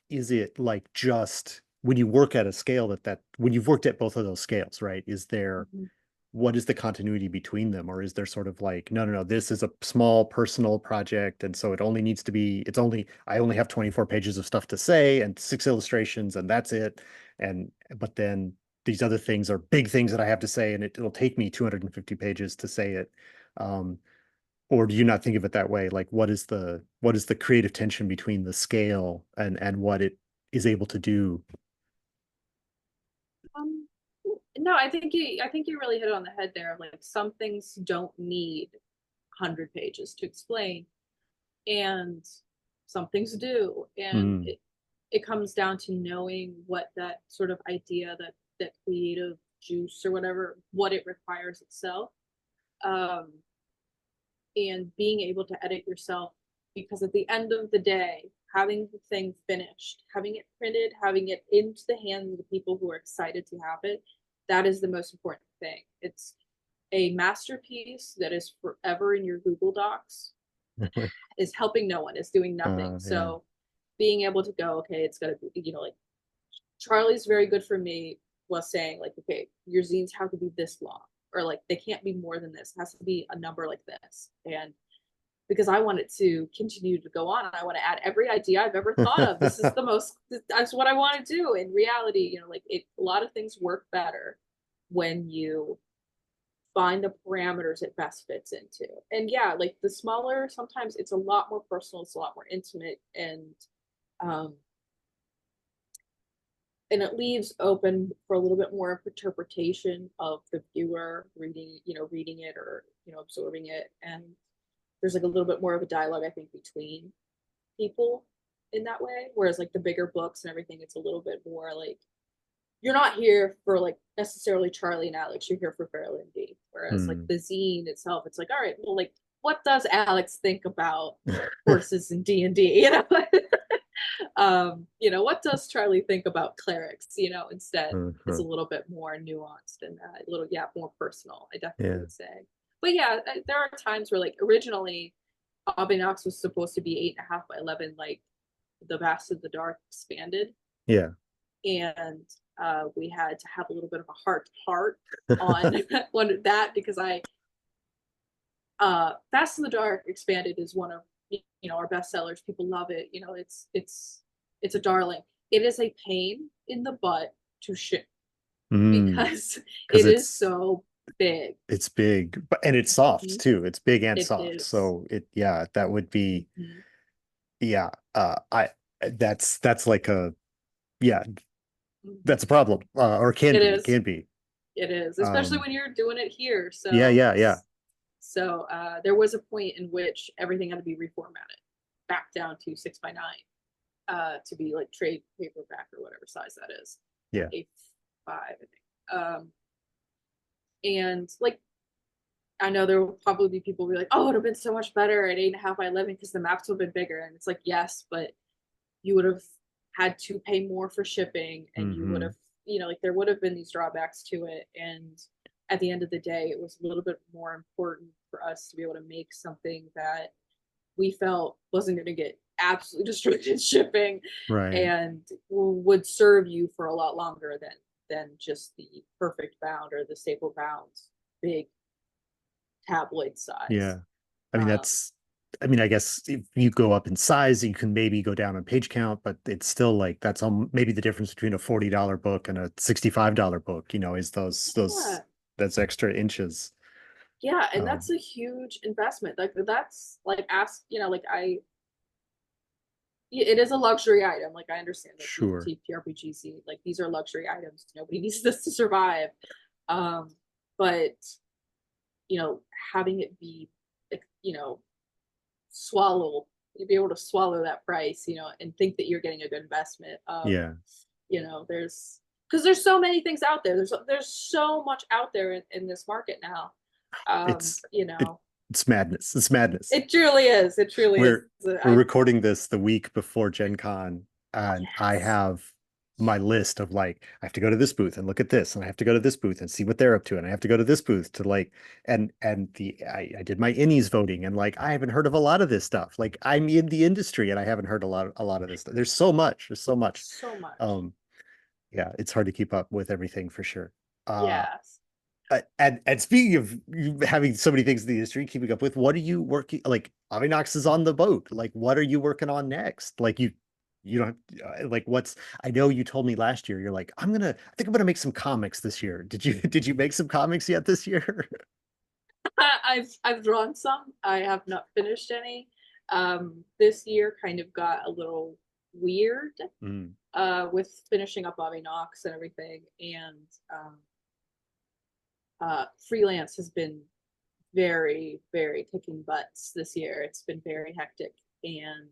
is it like just when you work at a scale that when you've worked at both of those scales, right? Mhm. What is the continuity between them? Or is there sort of like, no, no, no, this is a small personal project. And so I only have 24 pages of stuff to say and 6 illustrations, and that's it. But then these other things are big things that I have to say, and it'll take me 250 pages to say it. Um, or do you not think of it that way? Like, what is the creative tension between the scale and what it is able to do? Um, no, I think you really hit it on the head there. Like some things don't need 100 pages to explain, and some things do, and Hmm. it comes down to knowing what that sort of idea, that creative juice or whatever, what it requires itself, um, and being able to edit yourself. Because at the end of the day, having the thing finished, having it printed, having it into the hands of the people who are excited to have it, that is the most important thing. It's a masterpiece that is forever in your Google Docs, is helping no one, is doing nothing. Yeah. So being able to go, okay, it's gonna be, like Charlie's very good for me, was saying like, okay, your zines have to be this long, or like they can't be more than this. It has to be a number like this. And because I want it to continue to go on, I want to add every idea I've ever thought of. This is the most, that's what I want to do. In reality, like a lot of things work better when you find the parameters it best fits into. And yeah, like the smaller, sometimes it's a lot more personal, it's a lot more intimate, um and it leaves open for a little bit more interpretation of the viewer reading it, or absorbing it. And there's like a little bit more of a dialogue, I think, between people in that way. Whereas like the bigger books and everything, it's a little bit more like you're not here for like necessarily Charlie and Alex, you're here for Farrell and D. Whereas like Hmm. the zine itself, it's like, all right, well, like what does Alex think about horses and D&D? What does Charlie think about clerics? Instead, it's a Mhm. little bit more nuanced and a little, yeah, more personal, I definitely Yeah. would say. But yeah, there are times where like originally Ave Nox was supposed to be 8.5 by 11, like the Vast of the Dark expanded, Yeah. and we had to have a little bit of a heart to heart on one that, because I Fast in the Dark expanded is one of our best sellers. People love it. It's a darling. It is a pain in the butt to ship Mm. because Because it is so big. it's big, and it's soft Mhm. too. It's big and It soft. is. So yeah, that would be, Mhm. yeah. That's like yeah, Mhm. that's a problem. Or It is. can be. It is, especially Um, when you're doing it here. yeah, So yeah, yeah, there was a point in which everything had to be reformatted back down to 6 by 9, to be like trade paperback or whatever size that is, yeah. A5, I think. And like I know there will probably be people who be like, "Oh, it would have been so much better at 8.5 by 11 because the maps would have been bigger." And it's like, yes, but you would have had to pay more for shipping, and you would Hmm. have, like there would have been these drawbacks to it. And at the end of the day, it was a little bit more important for us to be able to make something that we felt wasn't going to get absolutely destroyed in shipping Right. and would serve you for a lot longer than just the perfect bound or the staple bound big tabloid size. Yeah. I mean, Um, I guess if you go up in size, you can maybe go down on page count, but it's still like that's maybe the difference between a $40 book and a $65 book, is yeah, those extra inches. yeah, and Um, that's a huge investment. Like that's like ask, like it is a luxury item. Like I understand like the sure. TTRPG like these are luxury items. Nobody needs this to survive. Um, but having it be like, swallow you'd be able to swallow that price, and think that you're getting a good investment of, Yeah. there's because there's so many things out there. There's so much out there in this market now. Um, It's you it, know, it's madness. It's madness. it truly is. It truly is. We're recording this the week before Gen Con, and I Yes. have my list of like I have to go to this booth and look at this, and I have to go to this booth and see what they're up to, and I have to go to this booth to like and I did my innies voting, and like I haven't heard of a lot of this stuff. Like I'm in the industry and I haven't heard a lot of this stuff. There's so much. There's so much. So much. Um yeah, it's hard to keep up with everything for sure. Uh Yes. and speaking of you having so many things in the industry, keeping up with, what are you working like? Ave Nox is on the boat. Like, what are you working on next? Like, you don't like what's? I know you told me last year. You're like, I think I'm gonna make some comics this year. Did you make some comics yet this year? I've drawn some. I have not finished any. This year kind of got a little weird Mm, with finishing up Ave Nox and everything, and freelance has been very, very kicking butts this year. It's been very hectic, and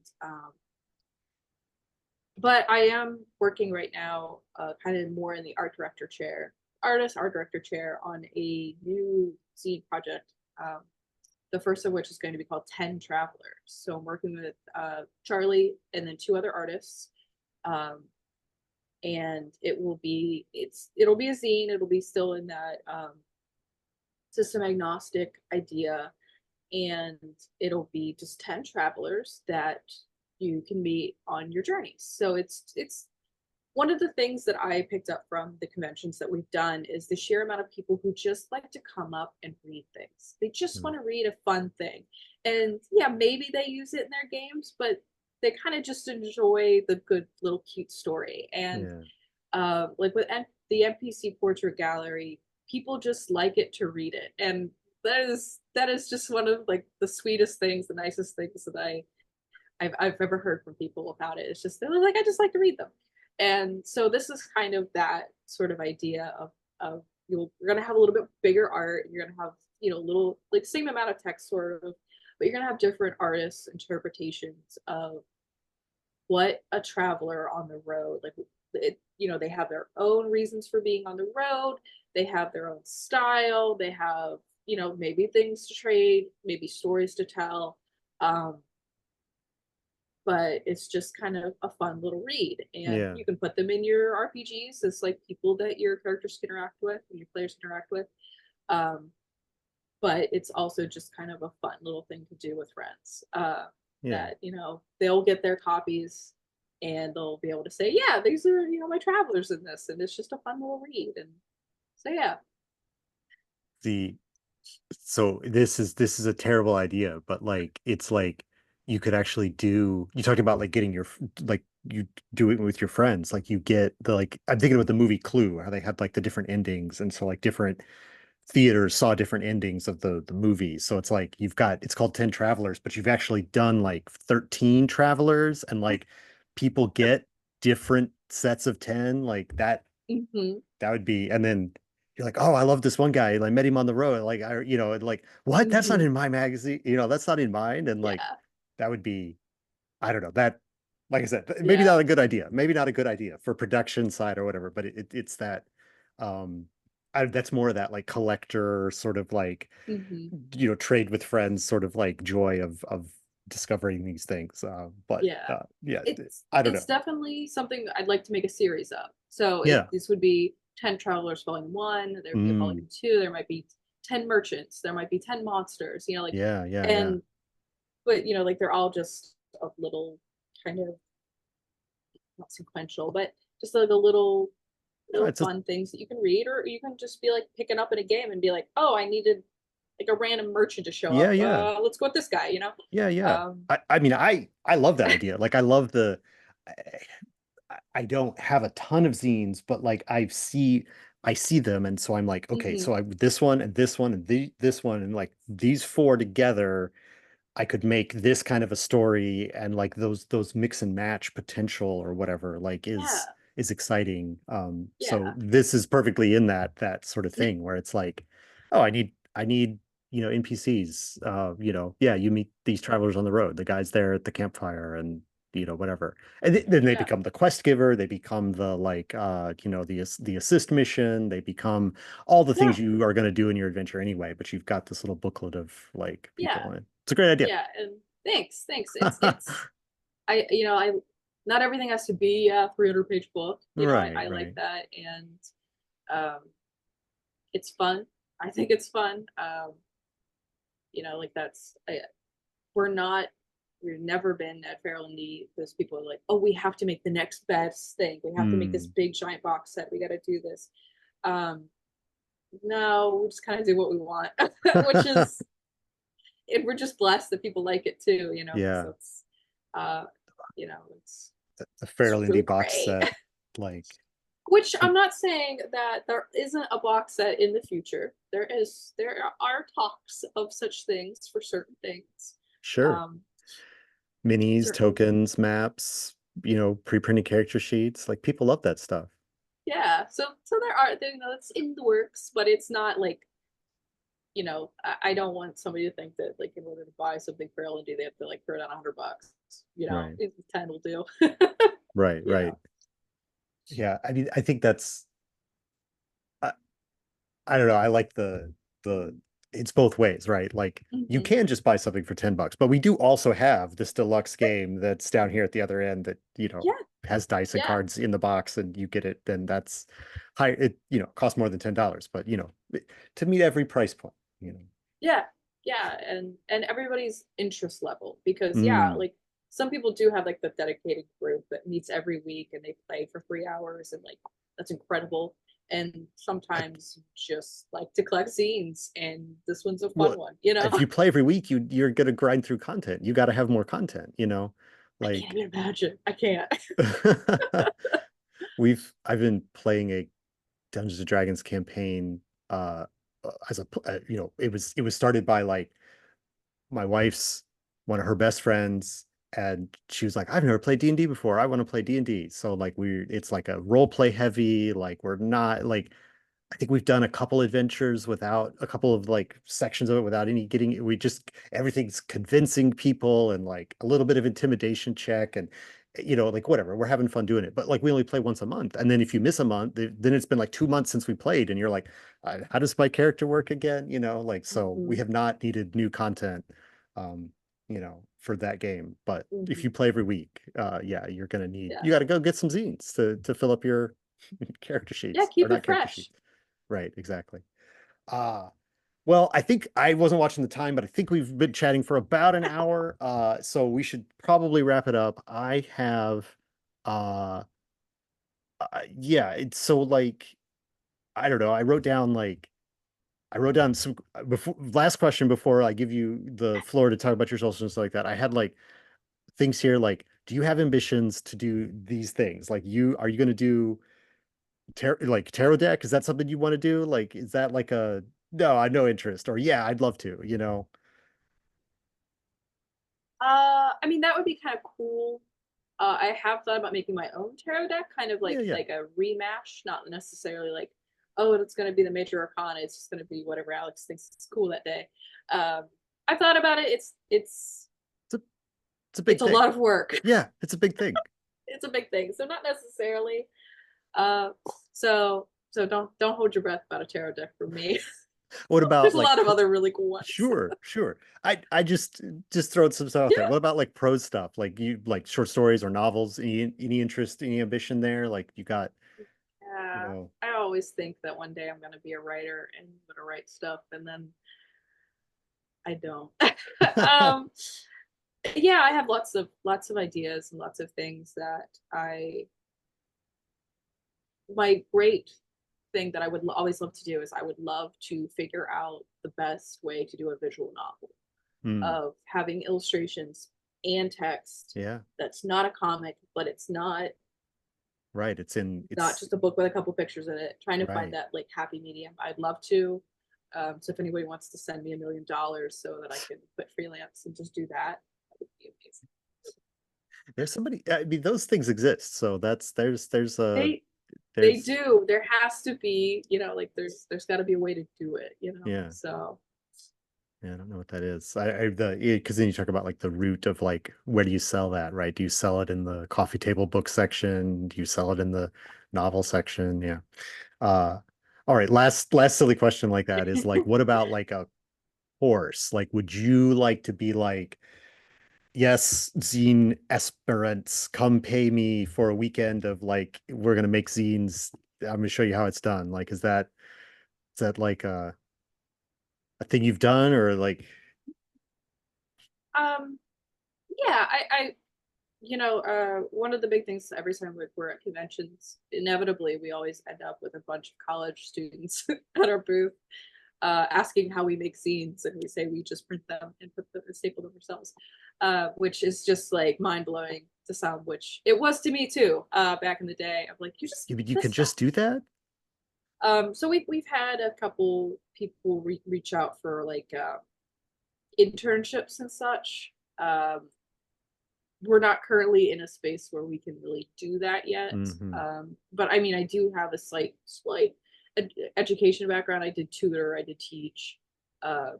but I am working right now, kind of more in the art director chair on a new zine project. The first of which is going to be called 10 Travelers. So I'm working with Charlie and then two other artists. Um, and it'll be a zine, it'll be still in that system agnostic idea, and it'll be just 10 travelers that you can meet on your journeys. So it's one of the things that I picked up from the conventions that we've done is the sheer amount of people who just like to come up and read things. They just mm, want to read a fun thing. And yeah, maybe they use it in their games, but they kind of just enjoy the good little cute story. And yeah, like with the NPC portrait gallery, people just like it to read it. And that is just one of like the sweetest things, the nicest things that I've ever heard from people about it. It's just they're like, I just like to read them. And so this is kind of that sort of idea of you're gonna have a little bit bigger art, you're gonna have, little like same amount of text sort of, but you're gonna have different artists' interpretations of what a traveler on the road, like they have their own reasons for being on the road, they have their own style, they have, maybe things to trade, maybe stories to tell. Um, but it's just kind of a fun little read. And yeah. you can put them in your RPGs as like people that your characters can interact with and your players can interact with. Um, but it's also just kind of a fun little thing to do with friends. Yeah. That, they'll get their copies and they'll be able to say, yeah, these are, my travelers in this. And it's just a fun little read. And so, yeah. The so this is a terrible idea, but like it's like you could actually do you talking about like getting like you do it with your friends, like you get the like I'm thinking about the movie Clue, how they had like the different endings, and so like different theaters saw different endings of the movie. So it's like it's called 10 Travelers, but you've actually done like 13 Travelers, and like people get different sets of 10 like that. Mm-hmm. That would be, and then you're like, oh, I love this one guy. I met him on the road. Like, and like, what? That's not Mm-hmm. in my magazine. That's not in mine. And like, Yeah. that would be, I don't know, that, like I said, maybe Yeah. not a good idea. Maybe not a good idea for production side or whatever, but it's that, um, that's more of that like collector sort of like, Mm-hmm. trade with friends sort of like joy of discovering these things. But Yeah. yeah, It's I don't it's know. definitely something I'd like to make a series of. So Yeah. this would be 10 Travelers Volume 1, there would be a Mm, Volume 2, there might be 10 merchants, there might be 10 monsters, like yeah, yeah, yeah. and but like they're all just a little kind of not sequential, but just like the little It's a fun things that you can read, or you can just be like picking up in a game and be like, oh, I needed like a random merchant to show yeah, up. yeah. Let's go with this guy, Yeah, yeah. Um, I mean, I love that idea. Like I love the I don't have a ton of zines, but like I see them and so I'm like, okay, mhm. so this one and this one and this one and like these four together I could make this kind of a story and like those mix and match potential or whatever like Yeah, is exciting. So yeah, this is perfectly in that sort of thing where it's like, oh, I need NPCs. Yeah, you meet these travelers on the road, the guys there at the campfire and whatever. And then they yeah, become the quest giver, they become the like the assist mission, they become all the yeah, things you are going to do in your adventure anyway, but you've got this little booklet of like people yeah, on it. It's a great idea. yeah. And thanks. It's I not everything has to be a 300-page book. Right, I like right. that, and um, it's fun. I think it's fun. Like we're not we've never been at Feral Indie. Those people are like, oh, we have to make the next best thing. We have to make this Hmm. big giant box set. We got to do this. Um, no, we just kind of do what we want, which is, and we're just blessed that people like it too. Yeah. So it's, uh, you know, it's The it's Feral really Indie box great. set, like Which to I'm not saying that there isn't a box set in the future. There are talks of such things for certain things. sure. Um, Minis, Certain, tokens, maps, pre-printed character sheets. Like people love that stuff. yeah. So it's in the works, but it's not like, I don't want somebody to think that like in order to buy something for L&D they have to like throw down $100. Right. 10 will do. Right, you right. know. Yeah, I mean, I think that's I, I don't know. I like the it's both ways, right? Like you Hmm. can just buy something for $10, but we do also have this deluxe game that's down here at the other end that, Yeah, has dice and yeah, cards in the box and you get it, then that's high. It, costs more than $10, but to meet every price point. yeah, yeah, and everybody's interest level, because yeah, Mm. like some people do have like the dedicated group that meets every week and they play for 3 hours, and like that's incredible. And sometimes just like to collect zines, and this one's a fun Well, one. if you play every week, you're gonna grind through content. You got to have more content. I can't Like even imagine. I can't. I've been playing a Dungeons and Dragons campaign as it was started by like my wife's one of her best friends and she was like, I've never played D&D before. I want to play D&D. So like it's like a role play heavy, like we're not like I think we've done a couple adventures without a couple of like sections of it without any getting we just everything's convincing people and like a little bit of intimidation check and like whatever, we're having fun doing it, but like we only play once a month and then if you miss a month then it's been like 2 months since we played and you're like, how does my character work again, like so we Hmm. have not needed new content for that game, but if Hmm. you play every week, yeah, Yeah, you got to go get some zines to fill up your character yeah, sheets or keep not it character fresh. sheets. Right, exactly. Uh, well, I think I wasn't watching the time, but I think we've been chatting for about an hour. So we should probably wrap it up. I have, uh, yeah, it's so like, I don't know. I wrote down some before last question before I give you the floor to talk about yourself and stuff like that. I had like things here like, do you have ambitions to do these things? Like are you going to do tarot deck? Is that something you want to do? Like, is that like a no, I had no interest, or yeah, I'd love to. I mean, that would be kind of cool. I have thought about making my own tarot deck, kind of Yeah, yeah. like a rematch, not necessarily like, oh, it's going to be the major arcana. It's just going to be whatever Alex thinks is cool that day. Um, I thought about it. It's a it's a big It's a thing. lot of work. Yeah, it's a big thing. It's a big thing, so not necessarily. Uh, so don't hold your breath about a tarot deck from me. What There's about a like lot of other really cool ones. sure, sure. I just throwing some stuff out there. Yeah. What about like prose stuff? Like you like short stories or novels? Any interest, any ambition there? Like you got, you Yeah, know, I always think that one day I'm going to be a writer and I'm going to write stuff, and then I don't. um, Yeah, I have lots of ideas and lots of things that my great thing that I would always love to do is I would love to figure out the best way to do a visual novel Hmm. of having illustrations and text Yeah, that's not a comic, but it's right. not It's just a book with a couple pictures in it. Trying to find right. that like happy medium. I'd love to. So if anybody wants to send me $1 million so that I can quit freelance and just do that, that would be amazing. There's somebody, I mean, those things exist. So They they there's, do. There has to be, like there's got to be a way to do it, yeah. So Yeah, I don't know what that is. Because then you talk about like the root of like where do you sell that, right? Do you sell it in the coffee table book section? Do you sell it in the novel section? Yeah. Uh, all right. Last silly question like that is like, what about like a course? Like, would you like to be like, yes, zine aspirants, come pay me for a weekend of like, we're gonna make zines. I'm gonna show you how it's done. Like, is that like a thing you've done or like, um yeah, one of the big things every time we're at conventions, inevitably we always end up with a bunch of college students at our booth asking how we make zines, and we say we just print them and put them and staple them ourselves, which is just like mind blowing to some, which it was to me too back in the day. I'm like, you just make you this can just stuff. do that? So we've had a couple people reach out for like internships and such. We're not currently in a space where we can really do that yet. Hmm. But I mean, I do have a slight education background. I did tutor, I did teach um,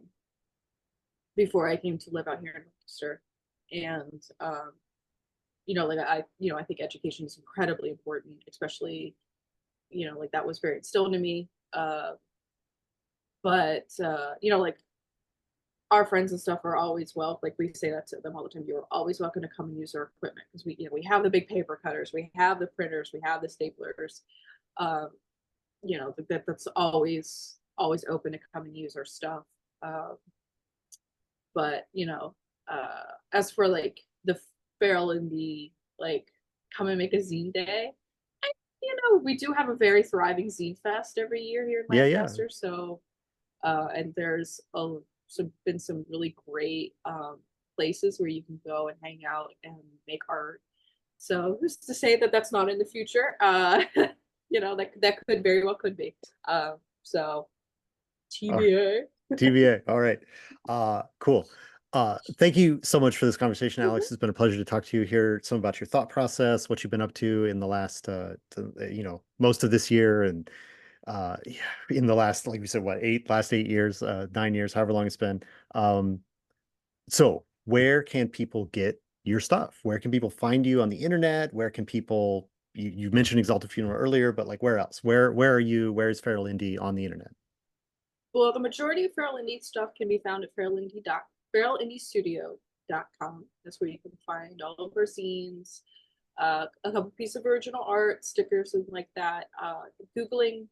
before I came to live out here in Lancaster, and like I think education is incredibly important, especially like that was very instilled in me. But like our friends and stuff are always like we say that to them all the time. You're always welcome to come and use our equipment because we have the big paper cutters, we have the printers, we have the staplers. Um, that's always open to come and use our stuff. Um, but as for like the feral indie, like come and make a zine day. We do have a very thriving zine fest every year here in Yeah, yeah. Lancaster. So and there's been some really great places where you can go and hang out and make art. So who's to say that that's not in the future? That could very well could be. So All right. TBA. TVA. All right. Cool. Thank you so much for this conversation, Mhm. Alex. It's been a pleasure to talk to you, hear some about your thought process, what you've been up to in the last most of this year and yeah, in the last, like we said, what, last 8 years, 9 years, however long it's been. Um, So, where can people get your stuff? Where can people find you on the internet? Where can people you mentioned Exalted Funeral earlier, but like where else? Where are you? Where is Feral Indie on the internet? Well, the majority of Feral Indie stuff can be found at feralindiestudioCom. That's where you can find all of our zines, a couple pieces of original art, stickers, and like that. Googling,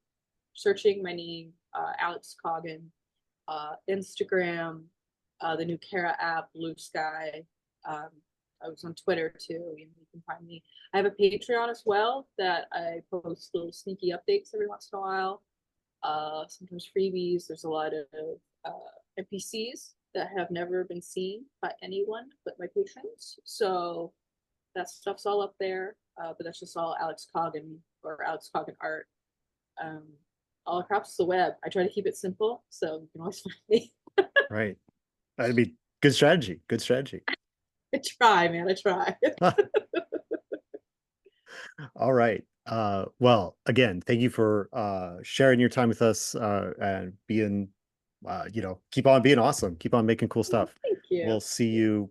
searching my name, Alex Coggon, Instagram, the new Kara app, Blue Sky. Um, I was on Twitter too. You can find me. I have a Patreon as well that I post little sneaky updates every once in a while. Sometimes freebies. There's a lot of NPCs that have never been seen by anyone but my patrons. So that stuff's all up there. But that's just all Alex Coggan or Alex Coggan art. Um, all across the web. I try to keep it simple, so you can always find me. Right. I mean, good strategy. Good strategy. I try, man. I try. All right. Well, again, thank you for sharing your time with us and being keep on being awesome. Keep on making cool stuff. Thank you. We'll see you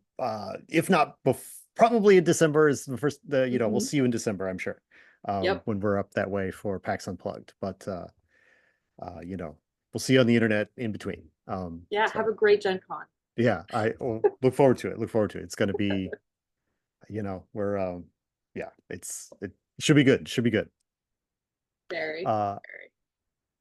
if not probably in December is the first we'll Mm-hmm. see you in December, I'm sure. Yep. When we're up that way for PAX Unplugged. But we'll see you on the internet in between. Yeah. Have So a great Gen Con. yeah, I look forward to it. Look forward to it. It's gonna be, we're yeah, it should be good. Should be good. Very, Uh very.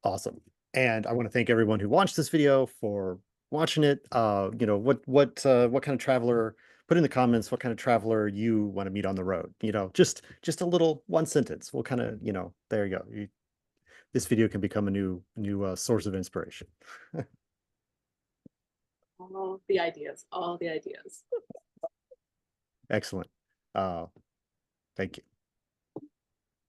Awesome. And I want to thank everyone who watched this video for watching it. What kind of traveler put in the comments what kind of traveler you want to meet on the road. You know, just a little one sentence. We'll kind of, you know, there you go. This video can become a new source of inspiration. all the ideas. Excellent. Thank you.